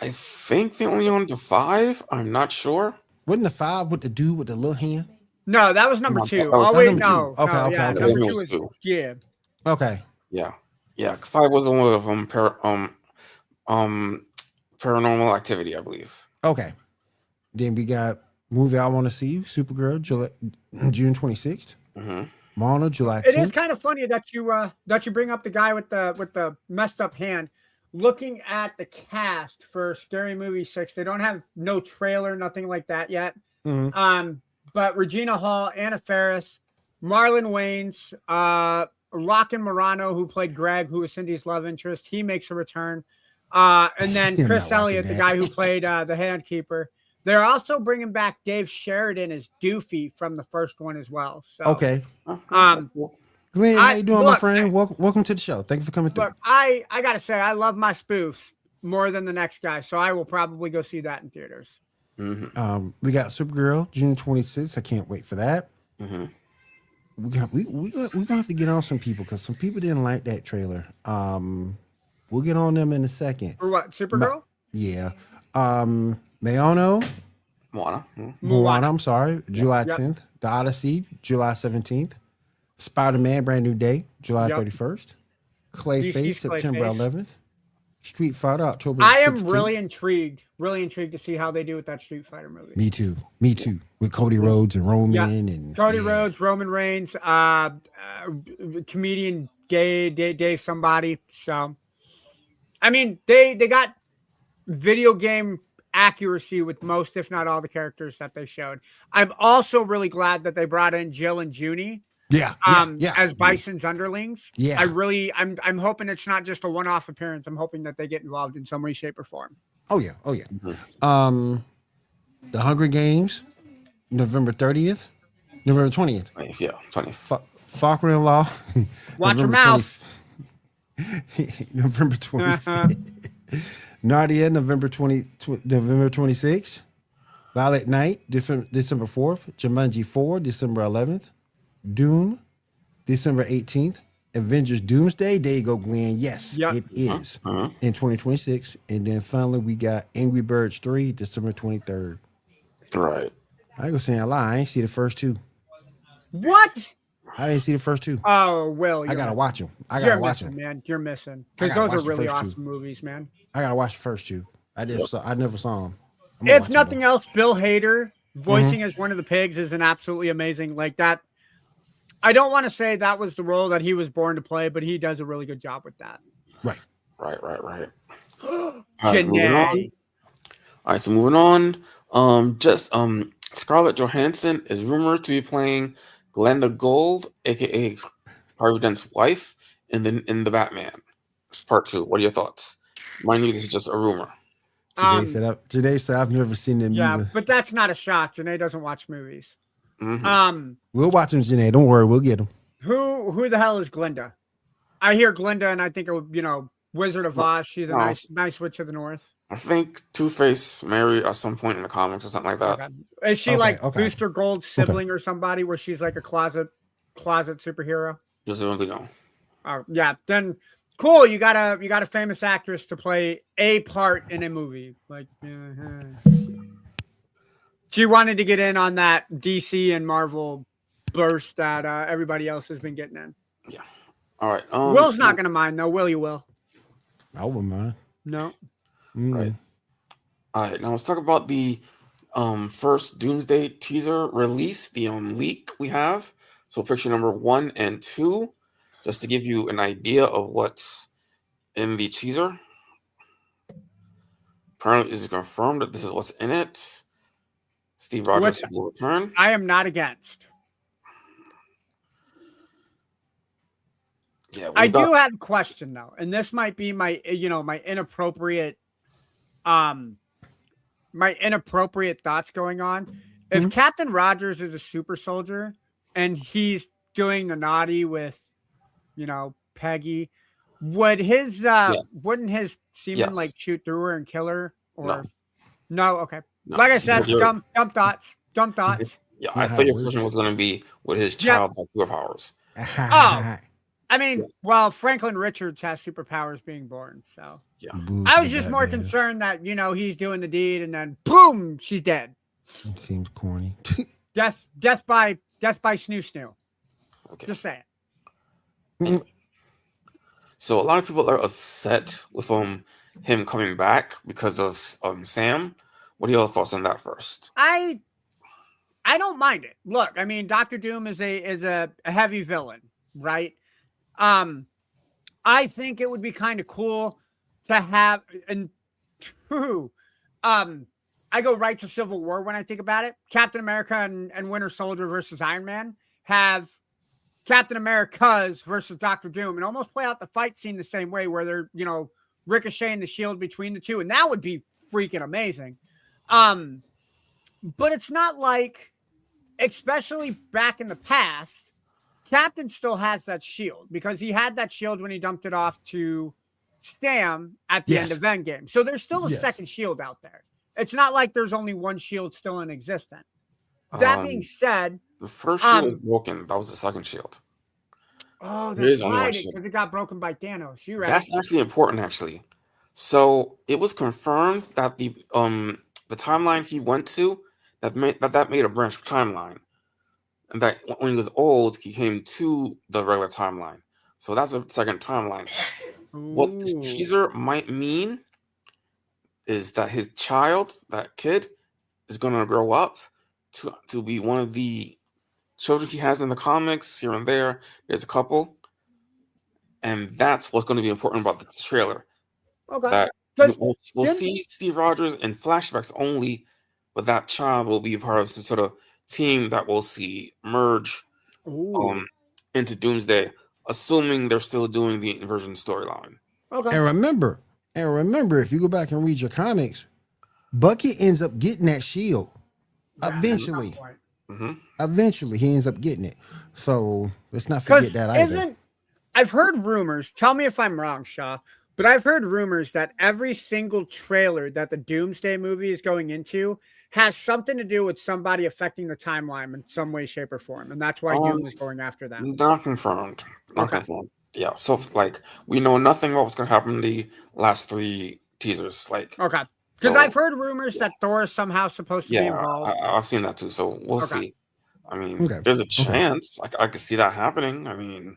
I think they only owned the 5. I'm not sure. Wasn't the 5 with the dude with the little hand? No, that was number No, 2. that was Oh wait, number no. two. Okay, no, okay, yeah, okay. Number That 2 was is two. yeah. Okay. Yeah. 5 was the one with Paranormal Activity, I believe. Okay. Then we got movie I Want to See, Supergirl, June 26th. Mm-hmm. Moana, July 10th. It is kind of funny that you bring up the guy with the messed up hand. Looking at the cast for Scary Movie 6, they don't have no trailer, nothing like that yet. Mhm. But Regina Hall, Anna Faris, Marlon Wayans, Locke Morano, who played Greg, who was Cindy's love interest, he makes a return. And then I'm Chris not watching Elliott, the that. guy who played the handkeeper. They're also bringing back Dave Sheridan as Doofy from the first one as well. So Okay. Oh, that's cool. Glenn, how you doing, my look, friend? Welcome to the show. Thank you for coming through. Look, I gotta say, I love my spoofs more than the next guy, so I will probably go see that in theaters. Mm-hmm. We got Supergirl, June 26th. I can't wait for that. Mm-hmm. We're gonna have to get on some people because some people didn't like that trailer. We'll get on them in a second. For what? Supergirl? Yeah. Mayano, Moana. Mm-hmm. Moana, I'm sorry, July Yep. 10th. The Odyssey, July 17th. Spider-Man, Brand New Day, July Yep. 31st. Clayface, September Clayface. 11th. Street Fighter, October 16th. I am really intrigued to see how they do with that Street Fighter movie. Me too. With Cody Rhodes and Roman and Cody Rhodes, Roman Reigns, comedian Dave somebody. So, I mean, they got video game accuracy with most, if not all, the characters that they showed. I'm also really glad that they brought in Jill and Junie. As Bison's underlings. Yeah. I'm hoping it's not just a one-off appearance. I'm hoping that they get involved in some way, shape, or form. Oh yeah. The Hunger Games, November 30th. November 20th. Yeah, 20th. Father-in-law. Watch your mouth. November 25th. Nadia, November 26th. Violet Night, December 4th. Jumanji 4, December 11th. Doom, December 18th. Avengers Doomsday. There you go, Glenn. Yes, it is in 2026. And then finally, we got Angry Birds 3, December 23rd. Right. I ain't gonna say a lie. I ain't see the first two. What? I didn't see the first two. Oh, Will. I gotta watch them. You're missing, man. You're missing. Because those are really awesome movies, man. I gotta watch the first two. I never saw them. If nothing else, Bill Hader voicing as one of the pigs is an absolutely amazing like that. I don't want to say that was the role that he was born to play, but he does a really good job with that. Right. Janae. All right, so moving on. Scarlett Johansson is rumored to be playing Glenda Gold, aka Harvey Dent's wife, in the Batman. It's part 2. What are your thoughts? Mind you, this is just a rumor. Janae said I've never seen them either. Yeah, but that's not a shock. Janae doesn't watch movies. We'll watch them, Janae. Don't worry, we'll get them. Who the hell is Glinda? I hear Glinda, and I think of Wizard of Oz. She's a nice witch of the north. I think Two-Face married at some point in the comics or something like that. Okay. Is she Booster Gold's sibling or somebody, where she's like a closet superhero? Presumably no. Yeah. Then cool. You got a famous actress to play a part in a movie. Like, she wanted to get in on that DC and Marvel burst that everybody else has been getting in. Yeah. All right. Will's not gonna mind though. Will you? Will? I wouldn't mind. No. Right. All right. Now let's talk about the first Doomsday teaser release, the leak we have. So picture number 1 and 2, just to give you an idea of what's in the teaser. Apparently, it is confirmed that this is what's in it. Steve Rogers will return. I am not against. Yeah, I do have a question though, and this might be my inappropriate thoughts going on. If Captain Rogers is a super soldier and he's doing the naughty with, Peggy, wouldn't his semen shoot through her and kill her? Or no? Okay. No. Like I said, dumb thoughts. Yeah, I thought your question was going to be with his child have superpowers. I mean, Franklin Richards has superpowers being born, so yeah. I was just more concerned that he's doing the deed and then boom, she's dead. It seems corny. Death by snoo. Okay. Just saying. So a lot of people are upset with him coming back because of Sam. What are your thoughts on that first? I don't mind it. Look, I mean, Dr. Doom is a heavy villain, right? I think it would be kind of cool to have, and I go right to Civil War when I think about it. Captain America and Winter Soldier versus Iron Man, have Captain America's versus Dr. Doom, and almost play out the fight scene the same way, where they're, ricocheting the shield between the two, and that would be freaking amazing. But it's not like, especially back in the past, Captain still has that shield, because he had that shield when he dumped it off to Sam at the end of Endgame. So there's still a second shield out there. It's not like there's only one shield still in existence. That being said, the first shield was broken. That was the second shield. Oh, that's right, because it got broken by Thanos. You're right. That's actually important, actually. So it was confirmed that the timeline he went to that made a branch timeline, and that when he was old, he came to the regular timeline. So that's a second timeline. What this teaser might mean is that his child, that kid, is going to grow up to be one of the children he has in the comics here and there. There's a couple. And that's what's going to be important about the trailer. Okay. That we'll see Steve Rogers in flashbacks only, but that child will be part of some sort of team that we'll see merge into Doomsday, assuming they're still doing the inversion storyline. Okay. And remember, if you go back and read your comics, Bucky ends up getting that shield eventually. Eventually, he ends up getting it. So let's not forget that either. I've heard rumors. Tell me if I'm wrong, Shaw. But I've heard rumors that every single trailer that the Doomsday movie is going into has something to do with somebody affecting the timeline in some way, shape, or form, and that's why Doom is going after them. Not confirmed. Not confirmed. Yeah. So we know nothing about what's going to happen in the last 3 teasers. Because I've heard rumors that Thor is somehow supposed to be involved. I've seen that too. So we'll see. I mean, there's a chance. I could see that happening. I mean,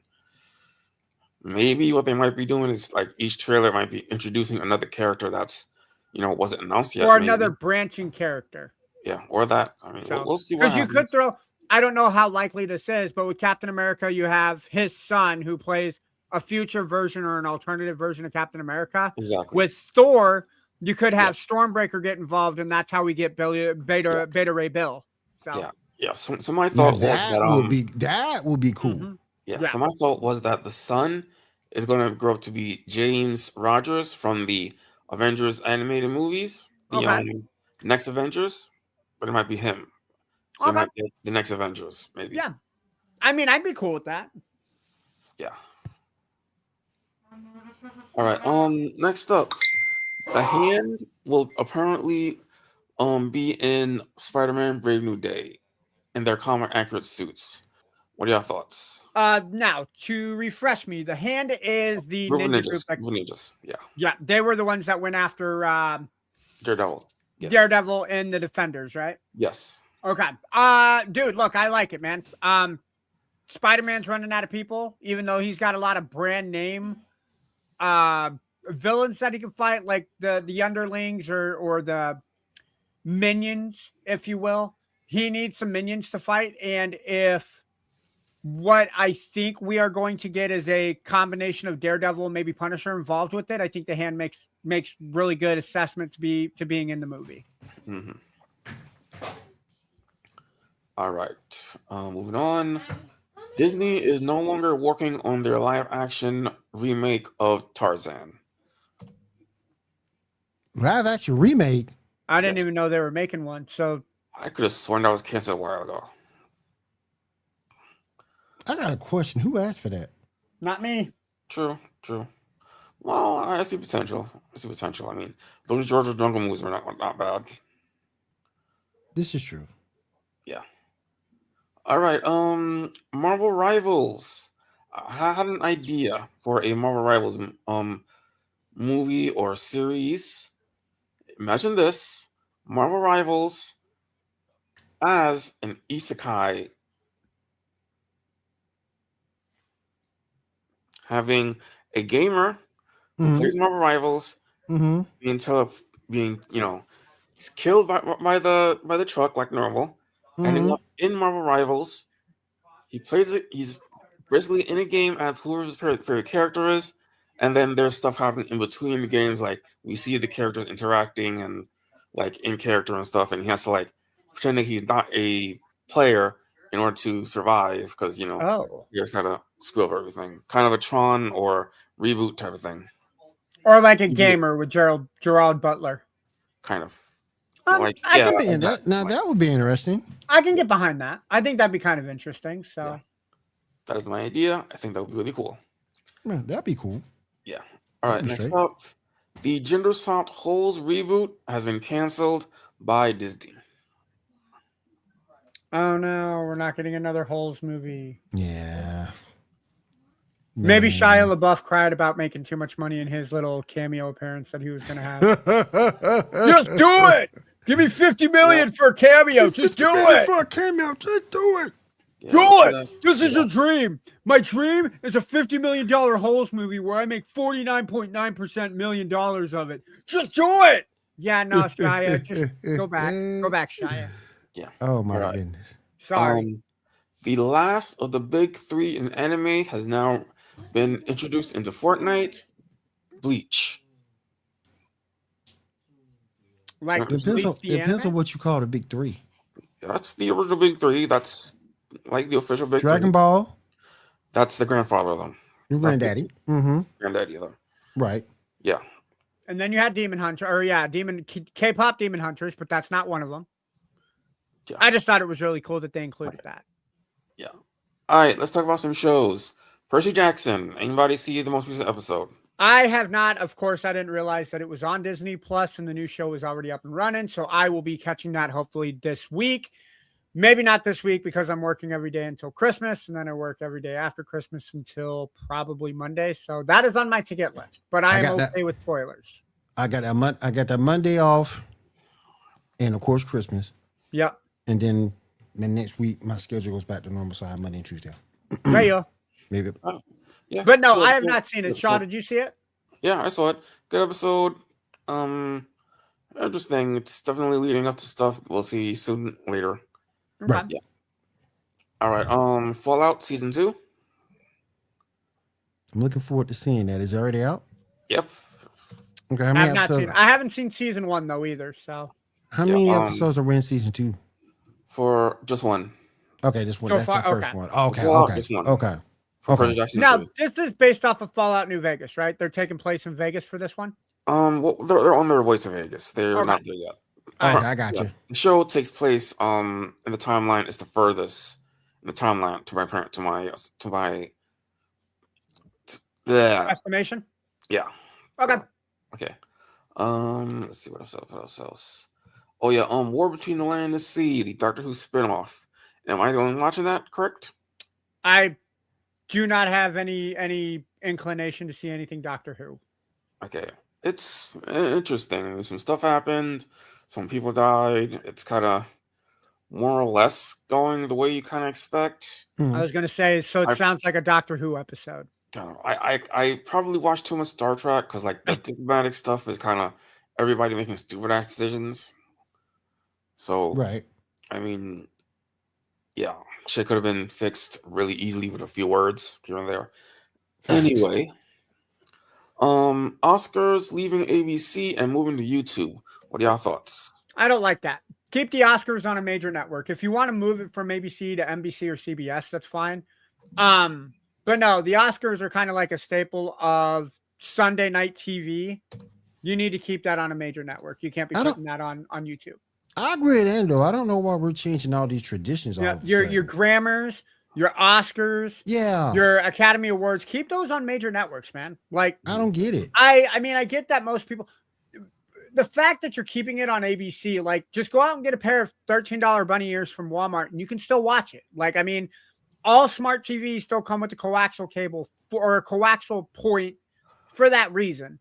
maybe what they might be doing is each trailer might be introducing another character that's, wasn't announced yet. Or another branching character. Yeah, or that. I mean, we'll see what happens. Because you could throw, I don't know how likely this is, but with Captain America, you have his son who plays a future version or an alternative version of Captain America. Exactly. With Thor, you could have Stormbreaker get involved, and that's how we get Beta Ray Bill. So. Yeah. So my thought was that would be cool. Mm-hmm. Yeah. So my thought was that the son is going to grow up to be James Rogers from the Avengers animated movies, the next Avengers, but it might be him. So it might be the next Avengers, maybe. Yeah. I mean, I'd be cool with that. Yeah. All right. Next up, the Hand will apparently be in Spider-Man Brave New Day in their comic accurate suits. What are your thoughts? Now, to refresh me, the Hand is the ninja group. Ninjas, yeah, they were the ones that went after Daredevil. Yes. Daredevil and the Defenders, right? Yes. Okay. Dude, look, I like it, man. Spider-Man's running out of people, even though he's got a lot of brand name villains that he can fight, like the underlings or the minions, if you will. He needs some minions to fight, and if what I think we are going to get is a combination of Daredevil and maybe Punisher involved with it, I think the Hand makes really good assessment to being in the movie. Mm-hmm. All right. Moving on. Disney is no longer working on their live-action remake of Tarzan. Live-action remake? I didn't even know they were making one, so... I could have sworn that was canceled a while ago. I got a question. Who asked for that? Not me. True. Well, I see potential. I mean, those Georgia Jungle movies were not bad. This is true. Yeah. All right. Marvel Rivals. I had an idea for a Marvel Rivals movie or series. Imagine this: Marvel Rivals as an isekai, having a gamer who plays Marvel Rivals being he's killed by the truck like normal, ending up in Marvel Rivals. He plays it. He's basically in a game as whoever's favorite character is, and then there's stuff happening in between the games. Like we see the characters interacting and like in character and stuff, and he has to pretend that he's not a player in order to survive because you just kind of screw up everything. Kind of a Tron or reboot type of thing, or like a gamer with Gerald Butler. Kind of. That would be interesting. I can get behind that. I think that'd be kind of interesting. So that is my idea. I think that would be really cool. Yeah, that'd be cool. Yeah. All right. Next up, the Gender Swapped Holes reboot has been canceled by Disney. Oh no, we're not getting another Holes movie. Yeah. Maybe Shia LaBeouf cried about making too much money in his little cameo appearance that he was going to have. Just do it. Give me $50 million for a cameo. Just do it. For a cameo. Just do it. Yeah, Do it. This is your dream. My dream is a $50 million Holes movie where I make $49.9% million of it. Just do it. Yeah, no, Shia, just go back. Go back, Shia. Yeah. Oh my Right. goodness. Sorry. The last of the big three in anime has now been introduced into Fortnite. Bleach. Like It depends Bleach on, the depends on anime? what you call the big three. That's the original big three. That's like the official big Dragon three. Ball, That's the grandfather of them. your That's granddaddy. Mm-hmm. Granddaddy of them. Right. Yeah. And then you had Demon Hunter, or yeah, K-pop Demon Hunters, but that's not one of them. Yeah. I just thought it was really cool that they included that. Yeah. All right, let's talk about some shows. Percy Jackson. Anybody see the most recent episode? I have not. Of course, I didn't realize that it was on Disney Plus and the new show is already up and running. So I will be catching that hopefully this week. Maybe not this week because I'm working every day until Christmas, and then I work every day after Christmas until probably Monday. So that is on my to-get list. But I am okay with spoilers. I got that Monday off, and of course Christmas. Yep. And then next week my schedule goes back to normal, so I have Monday and Tuesday. There you go. Maybe. Oh, yeah. But no, Good I have episode. not seen it. Good Shaw, episode. did you see it? Yeah, I saw it. Good episode. Interesting. It's definitely leading up to stuff we'll see soon later. Right. Okay. Yeah. All right. Fallout Season 2. I'm looking forward to seeing that. Is it already out? Yep. Okay. How I many have not episodes? seen. I haven't seen season 1 though either. So How Yeah, many episodes are in season 2? For just one. Okay, just one. So That's far- the first okay. one. Okay. Fallout, Okay. just one. Okay. For Okay. Percy Jackson now 2. this is based off of Fallout New Vegas, right? They're taking place in Vegas for this one. Well, they're on their way to Vegas. They're Okay. not there yet. Okay, I got Yeah. you. The show takes place in the timeline. It's the furthest in the timeline to my parent yeah. Estimation. Yeah. Okay. Okay. Let's see what else. Oh yeah, War Between the Land and the Sea, the Doctor Who spinoff. Am I the only one watching that? Correct. I do not have any inclination to see anything Doctor Who. Okay, it's interesting. Some stuff happened. Some people died. It's kind of more or less going the way you kind of expect. I was going to say, so it sounds like a Doctor Who episode. I probably watched too much Star Trek because like the diplomatic stuff is kind of everybody making stupid ass decisions. So Right. I mean, yeah, shit could have been fixed really easily with a few words here and there. Anyway, Oscars leaving ABC and moving to YouTube. What are y'all thoughts? I don't like that. Keep the Oscars on a major network. If you want to move it from ABC to NBC or CBS, that's fine. But no, the Oscars are kind of like a staple of Sunday night TV. You need to keep that on a major network. You can't be putting that on YouTube. I agree with Endo. I don't know why we're changing all these traditions. Yeah, your Grammys, your Oscars, your Academy Awards, keep those on major networks, man. Like, I don't get it. I mean, I get that most people. The fact that you're keeping it on ABC, like, just go out and get a pair of $13 bunny ears from Walmart, and you can still watch it. Like, I mean, all smart TVs still come with a coaxial cable or a coaxial point for that reason.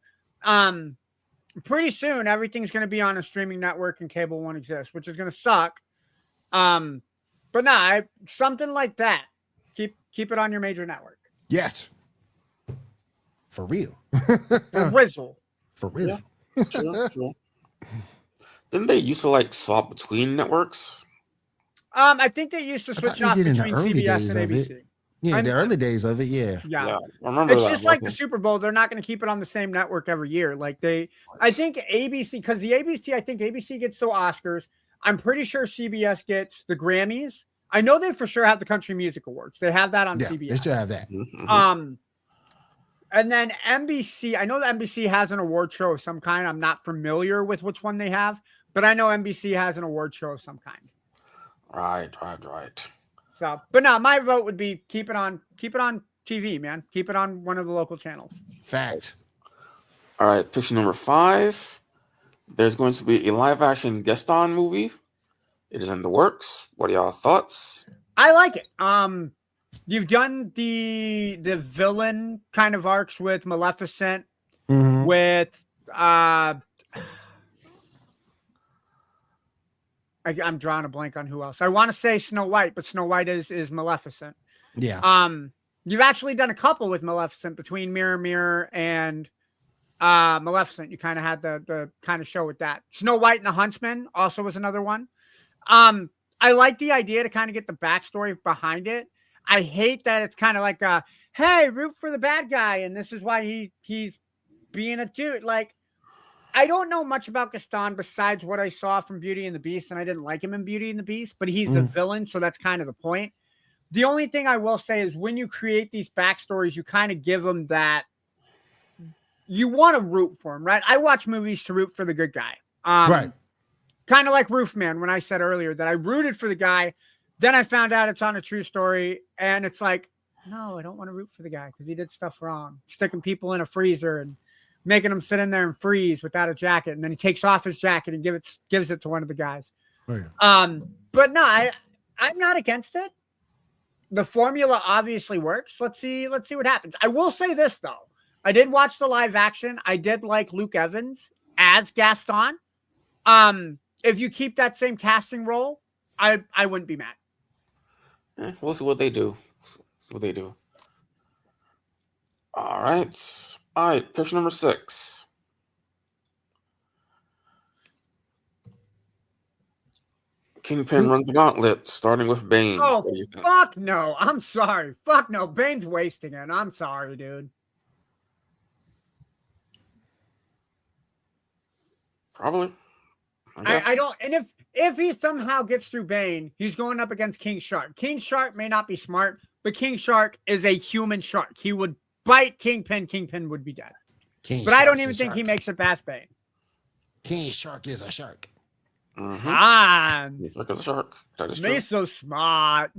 Pretty soon, everything's going to be on a streaming network and cable won't exist, which is going to suck. But nah, something like that. Keep it on your major network. Yes. For real. For Rizzle. For real. Yeah. True. Didn't they used to like swap between networks? I think they used to switch off between CBS and ABC. Yeah, the early days of it, yeah. Yeah. I remember it's that. just like the Super Bowl. They're not going to keep it on the same network every year. Like I think ABC, because I think ABC gets the Oscars. I'm pretty sure CBS gets the Grammys. I know they for sure have the Country Music Awards. They have that on CBS. They still have that. Mm-hmm. And then NBC, I know that NBC has an award show of some kind. I'm not familiar with which one they have, but I know NBC has an award show of some kind. Right. So, but no, my vote would be keep it on TV, man. Keep it on one of the local channels. Fact. All right, picture number 5. There's going to be a live-action Gaston movie. It is in the works. What are y'all thoughts? I like it. You've done the villain kind of arcs with Maleficent, with what I'm drawing a blank on who else. I want to say Snow White, but Snow White is Maleficent. Yeah. You've actually done a couple with Maleficent between Mirror Mirror and Maleficent. You kind of had the kind of show with that. Snow White and the Huntsman also was another one. I like the idea to kind of get the backstory behind it. I hate that it's kind of like hey, root for the bad guy, and this is why he's being a dude. Like, I don't know much about Gaston besides what I saw from Beauty and the Beast, and I didn't like him in Beauty and the Beast, but he's the villain, so that's kind of the point. The only thing I will say is when you create these backstories, you kind of give them that you want to root for him, right? I watch movies to root for the good guy. Right. Kind of like Roofman when I said earlier that I rooted for the guy. Then I found out it's on a true story, and it's like, no, I don't want to root for the guy because he did stuff wrong. Sticking people in a freezer and making them sit in there and freeze without a jacket. And then he takes off his jacket and gives it to one of the guys. Oh, yeah. But no, I'm not against it. The formula obviously works. Let's see what happens. I will say this though. I did watch the live action. I did like Luke Evans as Gaston. If you keep that same casting role, I wouldn't be mad. We'll see what they do. All right. Picture number 6. Kingpin runs the gauntlet, starting with Bane. Oh, fuck no. I'm sorry. Fuck no. Bane's wasting it. I'm sorry, dude. Probably. I don't. And if he somehow gets through Bane, he's going up against King Shark. King Shark may not be smart, but King Shark is a human shark. He would bite Kingpin. Kingpin would be dead. But I don't even think he makes it past Bane. King Shark is a shark. King Shark is a shark. That is true. He's so smart.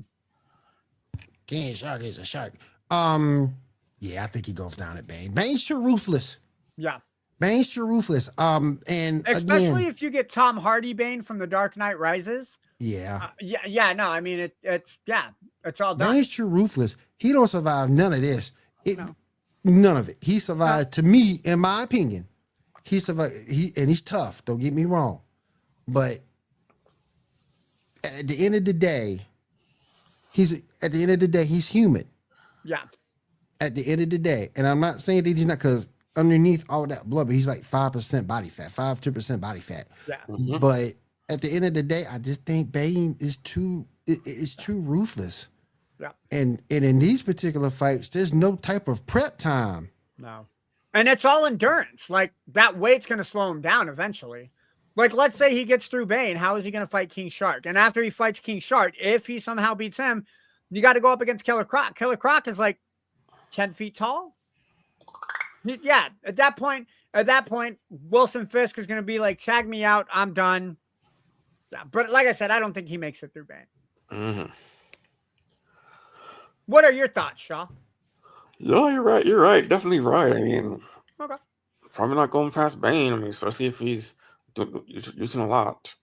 King Shark is a shark. Yeah, I think he goes down at Bane. Bane's too ruthless. Yeah. Bane's too ruthless. And especially again, if you get Tom Hardy Bane from The Dark Knight Rises. Yeah. No, I mean it's all done. Bane's too ruthless. He don't survive none of this. None of it. He survived, to me, in my opinion. He survived. And he's tough. Don't get me wrong, but at the end of the day, he's human. Yeah. At the end of the day, and I'm not saying that he's not, because underneath all that blubber, he's like 5% body fat, 5-10% body fat. Yeah. But at the end of the day, I just think Bane is too ruthless. Yeah. And in these particular fights, there's no type of prep time. No. And it's all endurance. Like, that weight's going to slow him down eventually. Like, let's say he gets through Bane. How is he going to fight King Shark? And after he fights King Shark, if he somehow beats him, you got to go up against Killer Croc. Killer Croc is like 10 feet tall. Yeah, at that point, Wilson Fisk is going to be like, tag me out. I'm done. Yeah, but like I said, I don't think he makes it through Bane. What are your thoughts, Shaw? No, you're right. You're right. Definitely right. I mean, Okay. Probably not going past Bane. I mean, especially if he's using a lot.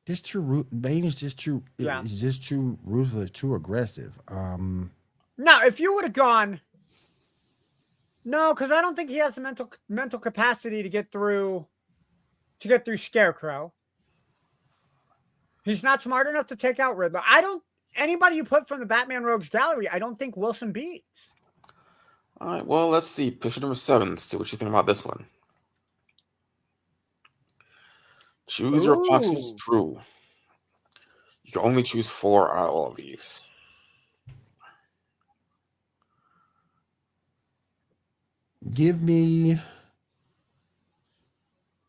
Bane is just too. Yeah. It's just too ruthless, too aggressive. Now, if you would have gone, no, because I don't think he has the mental capacity to get through Scarecrow. He's not smart enough to take out Riddler. Anybody you put from the Batman Rogues Gallery, I don't think Wilson beats. All right, well, let's see. Picture number 7. Let's see what you think about this one. Choose your apocalypse crew. You can only choose 4 out of all of these. Give me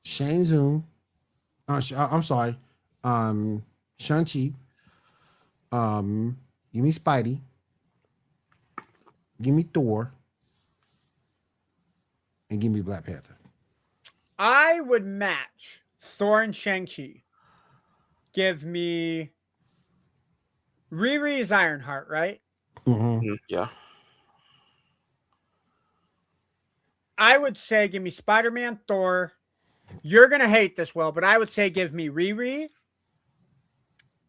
Shang Tsung. I'm sorry. Shang-Chi. Give me Spidey. Give me Thor. And give me Black Panther. I would match Thor and Shang-Chi. Give me Riri is Ironheart, right? Mm-hmm. Yeah. I would say give me Spider-Man, Thor. You're going to hate this, Will, but I would say give me Riri.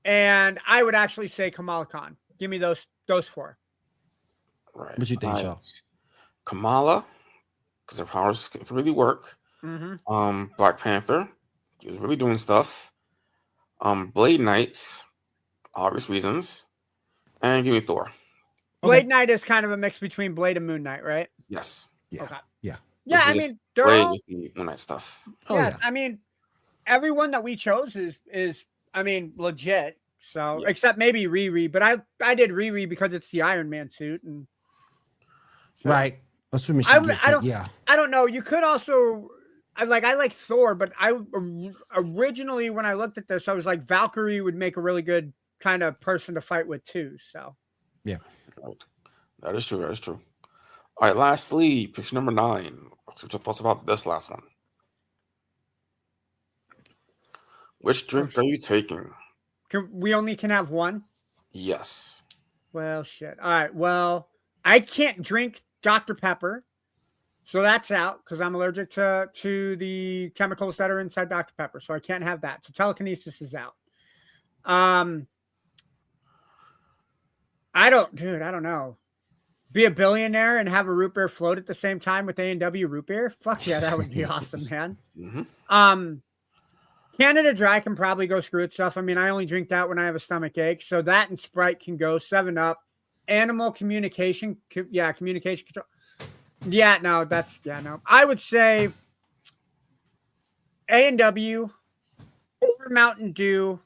And I would actually say Kamala Khan. Give me those 4. Right. What you think, Shaw? Kamala, because her powers can really work. Mm-hmm. Black Panther, he was really doing stuff. Blade Knight, obvious reasons, and give me Thor. Blade Knight is kind of a mix between Blade and Moon Knight, right? Yes. Yeah. Okay. Yeah. Yeah, I mean, they're all. Moon Knight stuff. Oh, Yeah, yeah. I mean, everyone that we chose is I mean, legit. So Yeah. except maybe Riri, but I did Riri because it's the Iron Man suit, and so, Right. Assuming she gets I it. don't Yeah. I don't know. You could also I like Thor, but I originally when I looked at this, I was like Valkyrie would make a really good kind of person to fight with too. So Yeah. Right. That is true. That is true. All right. Lastly, picture number 9. Let's see what your thoughts about this last one. Which drink are you taking? we only can have one. Yes. Well, shit. All right. Well, I can't drink Dr. Pepper, so that's out because I'm allergic to the chemicals that are inside Dr. Pepper, so I can't have that. So telekinesis is out. I don't know. Be a billionaire and have a root beer float at the same time with A&W root beer? Fuck yeah, that would be awesome, man. Mm-hmm. Canada Dry can probably go screw itself. I mean, I only drink that when I have a stomach ache. So that and Sprite can go. 7-Up. Animal communication. Communication control. Yeah, no, no. I would say A&W or Mountain Dew.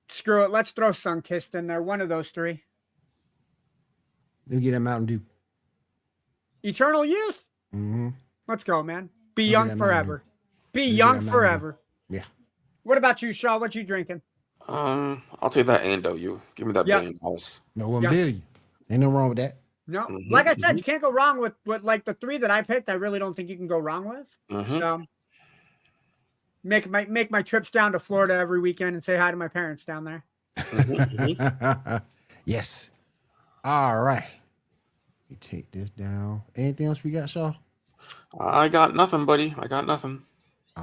Screw it. Let's throw Sunkist in there. One of those 3. Then get a Mountain Dew. Eternal Youth. Mm-hmm. Let's go, man. Be I'll young get that forever. Be I'll get young that Mountain forever. Yeah. What about you, Shaw? What you drinking? I'll take that A&W. Give me that Yeah. $1 billion. No $1 Yeah. billion. Ain't no wrong with that. No, Mhm, like I said, you can't go wrong with like the 3 that I picked. I really don't think you can go wrong with. Mhm. So make my trips down to Florida every weekend and say hi to my parents down there. Yes. All right. You take this down. Anything else we got, Shaw? I got nothing, buddy. I got nothing.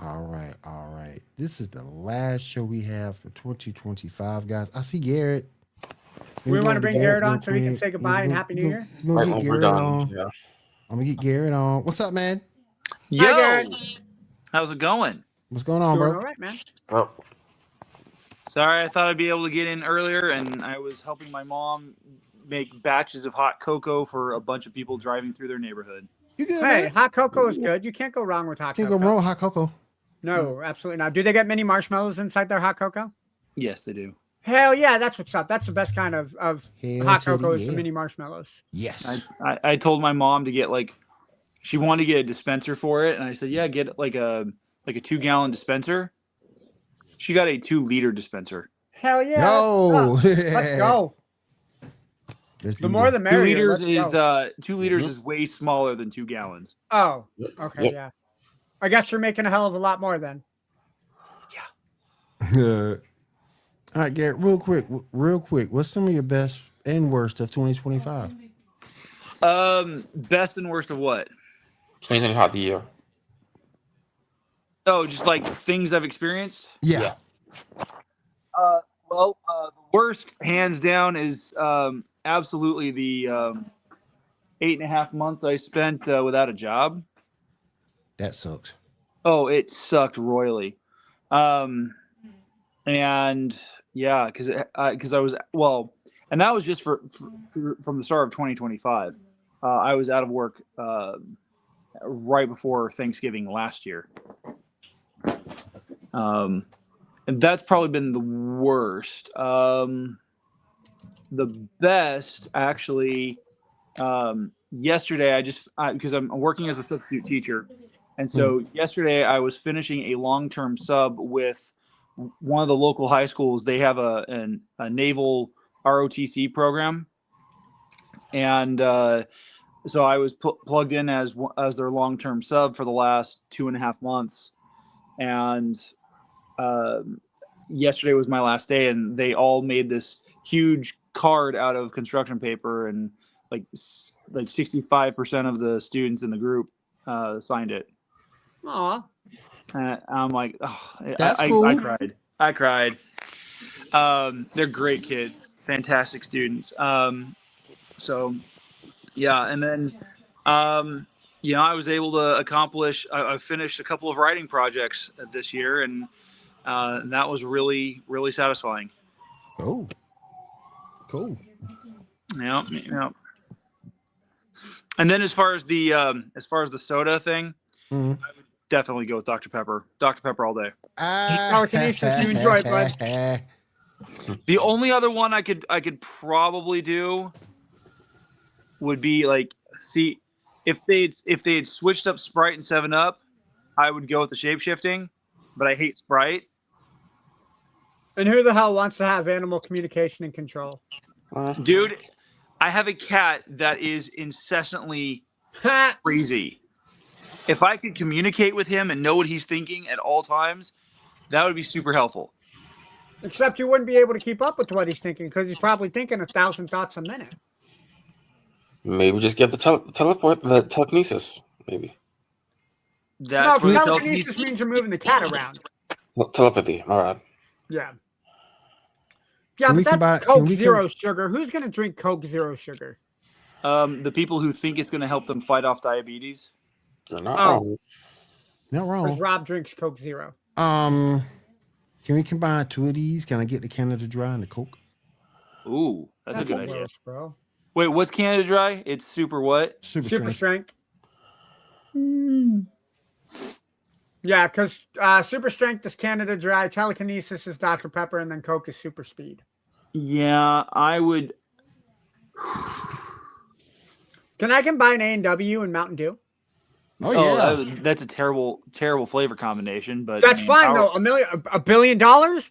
All right. All right. This is the last show we have for 2025, guys. I see Garrett. We want to bring Garrett on real so he can quick. say goodbye and Happy New Year. We're Right gonna when get we're Garrett done. on. Yeah. I'm gonna get Garrett on. What's up, man? Hi, Yo, Garrett. how's it going? What's going on, Doing bro? all right, man. Oh, Sorry, I thought I'd be able to get in earlier, and I was helping my mom make batches of hot cocoa for a bunch of people driving through their neighborhood. You good, Hey, man? hot cocoa is good. You can't go wrong with hot Can't cocoa. go wrong with hot cocoa. No, absolutely not. Do they get mini marshmallows inside their hot cocoa? Yes, they do. Hell yeah, that's what's up. That's the best kind of Hell hot to the cocoa is the yeah. mini marshmallows. Yes. I told my mom to get she wanted to get a dispenser for it, and I said, yeah, get like a 2-gallon dispenser. She got a 2-liter dispenser. Hell yeah. No. Let's go. Let's The do more this. the 2 merrier. liters Let's is go. 2 liters is way smaller than 2 gallons. Oh, okay, Yep. yeah. I guess you're making a hell of a lot more then. All right, Garrett, real quick. What's some of your best and worst of 2025? Best and worst of what? 2025 the year. Oh, just like things I've experienced. Yeah. Well, the worst, hands down, is absolutely the 8.5 months I spent without a job. That sucks. Oh, it sucked royally. And yeah, because I was and that was just from the start of 2025. I was out of work right before Thanksgiving last year. And that's probably been the worst. The best, actually, yesterday, because I'm working as a substitute teacher. And so yesterday I was finishing a long-term sub with one of the local high schools. They have a naval ROTC program. And so I was plugged in as their long-term sub for the last 2.5 months. And yesterday was my last day, and they all made this huge card out of construction paper, and like 65% of the students in the group signed it. Aw. I'm like, oh, That's I cool. I cried. They're great kids, fantastic students. So yeah, and then I was able to accomplish. I finished a couple of writing projects this year, and And that was really, really satisfying. Oh, cool. Yeah. And then as far as the soda thing, Mm-hmm. I would definitely go with Dr. Pepper. Dr. Pepper all day. Telekinesis, you enjoy it, bud. The only other one I could probably do would be like, see, if they had switched up Sprite and 7-Up, I would go with the shape shifting, but I hate Sprite. And who the hell wants to have animal communication and control? Dude, I have a cat that is incessantly crazy. If I could communicate with him and know what he's thinking at all times, that would be super helpful. Except you wouldn't be able to keep up with what he's thinking because he's probably thinking 1,000 thoughts a minute. Maybe just get the telekinesis. Maybe That's no, where the telekinesis means you're moving the cat around. telepathy. All right. Yeah. Yeah, but that's Coke Zero Sugar. Who's going to drink Coke Zero Sugar? The people who think it's going to help them fight off diabetes. You're not wrong. Not wrong. Because Rob drinks Coke Zero. Can we combine two of these? Can I get the Canada Dry and the Coke? Ooh, that's a good idea. Gross, bro. Wait, what's Canada Dry? It's super what? Super strength. Yeah, because Super Strength is Canada Dry, Telekinesis is Dr. Pepper, and then Coke is Super Speed. Yeah, I would. Can I combine A&W and Mountain Dew? Oh yeah, that's a terrible flavor combination. But that's fine though. $1 billion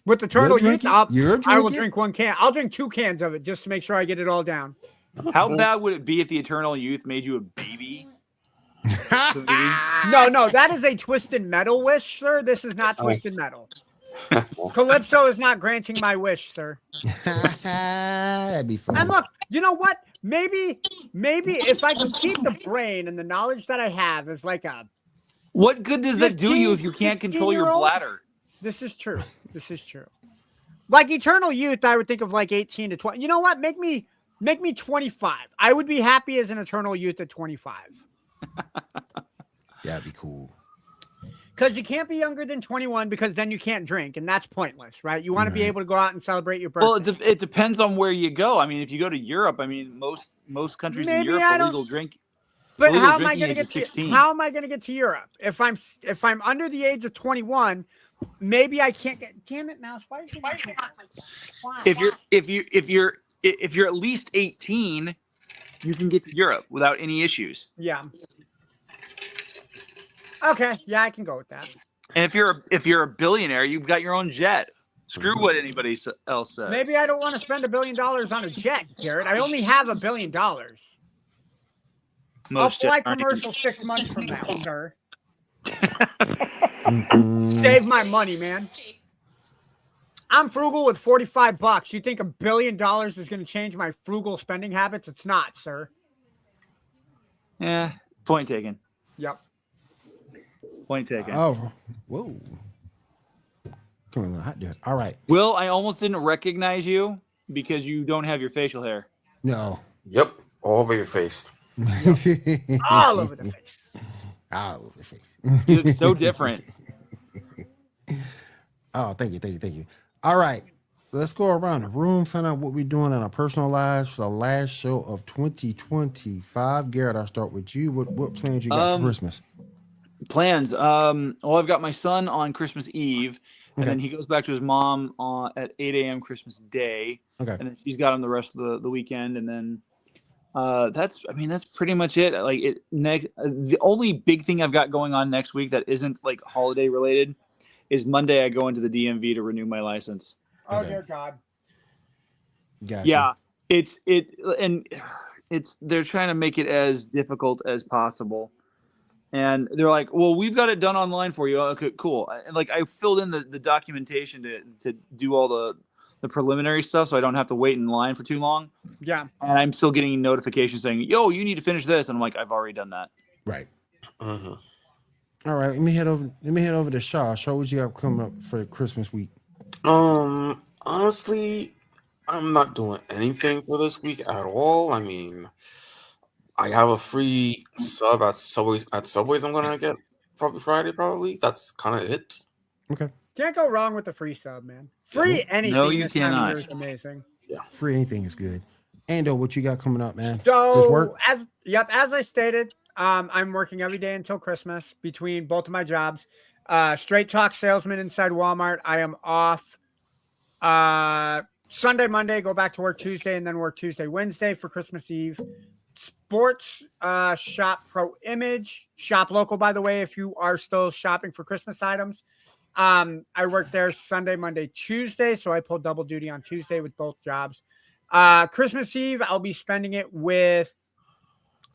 with the Turtle Youth. I will drink one can. I'll drink 2 cans of it just to make sure I get it all down. How bad would it be if the Eternal Youth made you a baby? No, that is a Twisted Metal wish, sir. This is not Twisted Metal. Calypso is not granting my wish, sir. That'd be fun. And look, you know what? Maybe if I can keep the brain and the knowledge that I have is like a. What good does that do you if you can't control your bladder? This is true. Like Eternal Youth, I would think of like 18 to 20. You know what? Make me 25. I would be happy as an Eternal Youth at 25. That'd be cool. Because you can't be younger than 21 because then you can't drink, and that's pointless, right? You want to be able to go out and celebrate your birthday. Well, it depends on where you go. I mean, if you go to Europe, I mean, most countries in Europe, illegal drink. But how am I going to get to? How am I going to get to Europe if I'm under the age of 21? Maybe I can't get. Damn it, Mouse! Why is it? If you're at least 18, you can get to Europe without any issues. Yeah. Okay, yeah, I can go with that. And if you're a billionaire, you've got your own jet. Screw what anybody else says. Maybe I don't want to spend $1 billion on a jet, Garrett. I only have $1 billion. I'll fly commercial 6 months from now, sir. Save my money, man. I'm frugal with $45. You think $1 billion is going to change my frugal spending habits? It's not, sir. Yeah, point taken. Yep. Point taken. Oh, whoa. Come on, hot dude. All right. Will, I almost didn't recognize you because you don't have your facial hair. No. Yep. All baby faced. All over the face. All over the face. You look so different. Oh, thank you. All right. Let's go around the room, find out what we're doing in our personal lives for the last show of 2025. Garrett, I'll start with you. What plans you got for Christmas? Plans. Well, I've got my son on Christmas Eve, and then he goes back to his mom at 8 a.m. Christmas Day. Okay. And then she's got him the rest of the weekend, and then that's pretty much it. The only big thing I've got going on next week that isn't like holiday related is Monday I go into the DMV to renew my license. Oh dear God. Gotcha. Yeah. They're trying to make it as difficult as possible. And they're like, well, we've got it done online for you. Okay, cool. And like I filled in the documentation to do all the preliminary stuff so I don't have to wait in line for too long. Yeah. And I'm still getting notifications saying, yo, you need to finish this. And I'm like, I've already done that. Right. Uh-huh. All right, let me head over to Shaw. Shaw, what you have coming up for Christmas week? Honestly, I'm not doing anything for this week at all. I mean, I have a free sub at Subway's. I'm gonna get probably Friday. That's kind of it. Okay. Can't go wrong with the free sub, man. Free anything. No, you this time of cannot. year is amazing. Free anything is good. Ando, what you got coming up, man? Just So work? as I stated, I'm working every day until Christmas between both of my jobs. Straight talk salesman inside Walmart. I am off Sunday, Monday, go back to work Tuesday, and then work Tuesday, Wednesday for Christmas Eve. Sports shop Pro Image. Shop local, by the way, if you are still shopping for Christmas items. I work there Sunday, Monday, Tuesday, so I pull double duty on Tuesday with both jobs. Christmas Eve, I'll be spending it with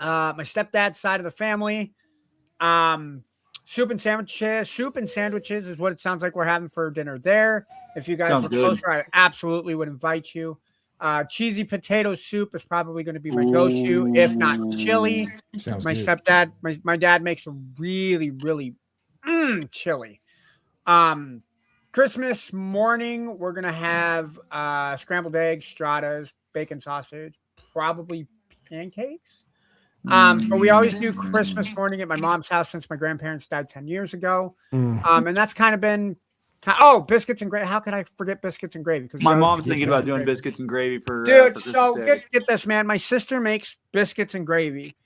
my stepdad's side of the family. Soup and sandwiches is what it sounds like we're having for dinner there. If you guys Sounds are good. closer, I absolutely would invite you. Cheesy potato soup is probably going to be my go-to, if not chili. Sounds My good. stepdad, my dad makes a really, really chili. Christmas morning, we're gonna have scrambled eggs, stratas, bacon sausage, probably pancakes. But we always do Christmas morning at my mom's house since my grandparents died 10 years ago. And that's kind of been biscuits and gravy. How could I forget biscuits and gravy? Because My mom's thinking about doing biscuits and gravy for dude. for So Christmas Day. get this, man. My sister makes biscuits and gravy.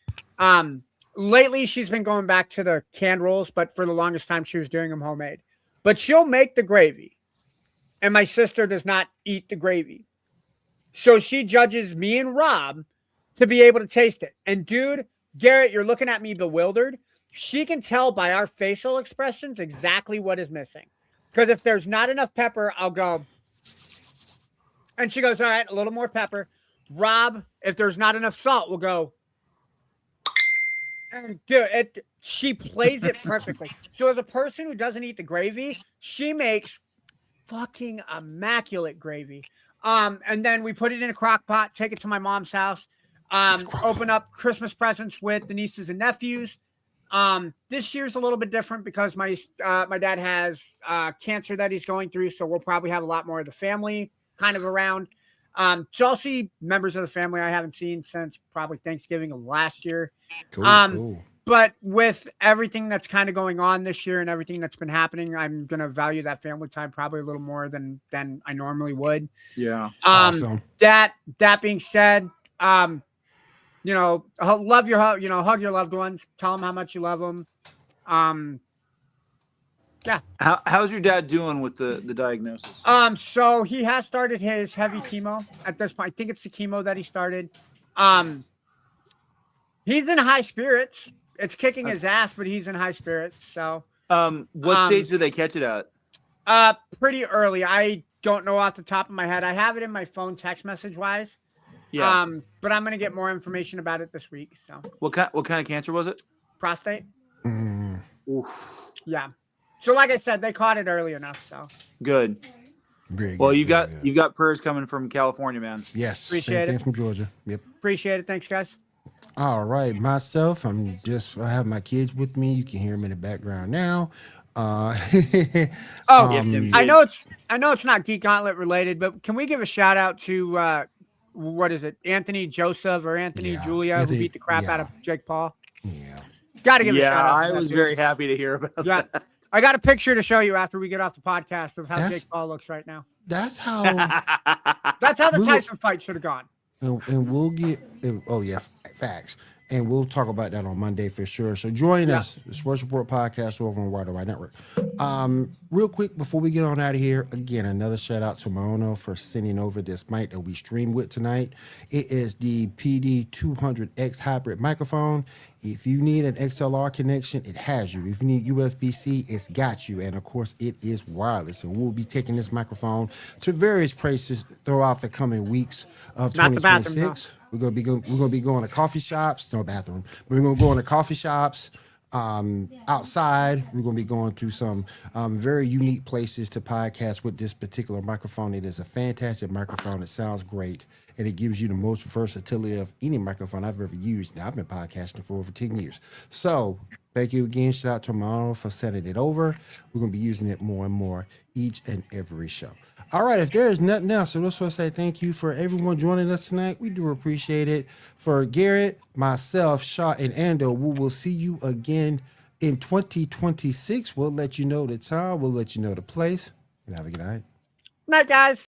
Lately she's been going back to the canned rolls, but for the longest time she was doing them homemade. But she'll make the gravy, and my sister does not eat the gravy. So she judges me and Rob to be able to taste it. And dude, Garrett, you're looking at me bewildered. She can tell by our facial expressions exactly what is missing. Because if there's not enough pepper, I'll go. And she goes, all right, a little more pepper. Rob, if there's not enough salt, we'll go. And dude, she plays it perfectly. So as a person who doesn't eat the gravy, she makes fucking immaculate gravy. And then we put it in a crock pot, take it to my mom's house, open up Christmas presents with the nieces and nephews. This year's a little bit different because my dad has cancer that he's going through, so we'll probably have a lot more of the family kind of around. So I'll see members of the family I haven't seen since probably Thanksgiving of last year. Cool. But with everything that's kind of going on this year and everything that's been happening, I'm gonna value that family time probably a little more than I normally would. Yeah. Awesome. That being said, hug your loved ones, tell them how much you love them. Yeah. How's your dad doing with the diagnosis? So he has started his heavy chemo at this point. I think it's the chemo that he started. He's in high spirits. It's kicking his ass, but he's in high spirits. So, what stage did they catch it at? Pretty early. I don't know off the top of my head. I have it in my phone text message wise. Yeah. But I'm gonna get more information about it this week. So, What kind of cancer was it? prostate. Oof. Yeah. So, like I said, they caught it early enough. So, Good. Very Well, good, you've very got good. you've got prayers coming from California, man. Yes. Appreciate same thing it. from Georgia. Yep. appreciate it. Thanks, guys. All right, myself, I have my kids with me. You can hear them in the background now. Oh, Tim, I know it's not Geek Gauntlet related, but can we give a shout out to what is it, Anthony Joseph or Anthony Julia, Anthony- who beat the crap out of Jake Paul? Yeah. Got to give a shout out. I to that was dude. very happy to hear about Yeah, that. I got a picture to show you after we get off the podcast of how That's- Jake Paul looks right now. That's how, That's how the We will- Tyson fight should have gone. and we'll get, facts. And we'll talk about that on Monday for sure. So join us, the Sports Report Podcast over on Wide Right Network. Real quick, before we get on out of here, again, another shout out to Maono for sending over this mic that we streamed with tonight. It is the PD200X hybrid microphone. If you need an XLR connection, it has you. If you need USB-C, it's got you. And of course, it is wireless. And we'll be taking this microphone to various places throughout the coming weeks of Not the bathroom, 2026. We're gonna be going to coffee shops, no bathroom. We're gonna go into coffee shops, outside. We're gonna be going to some very unique places to podcast with this particular microphone. It is a fantastic microphone. It sounds great, and it gives you the most versatility of any microphone I've ever used. Now I've been podcasting for over 10 years. So thank you again. Shout out to Mano for sending it over. We're gonna be using it more and more each and every show. All right, if there is nothing else, so let's just say thank you for everyone joining us tonight. We do appreciate it. For Garrett, myself, Shaw, and Ando, we will see you again in 2026. We'll let you know the time. We'll let you know the place. And have a good night. Night, guys.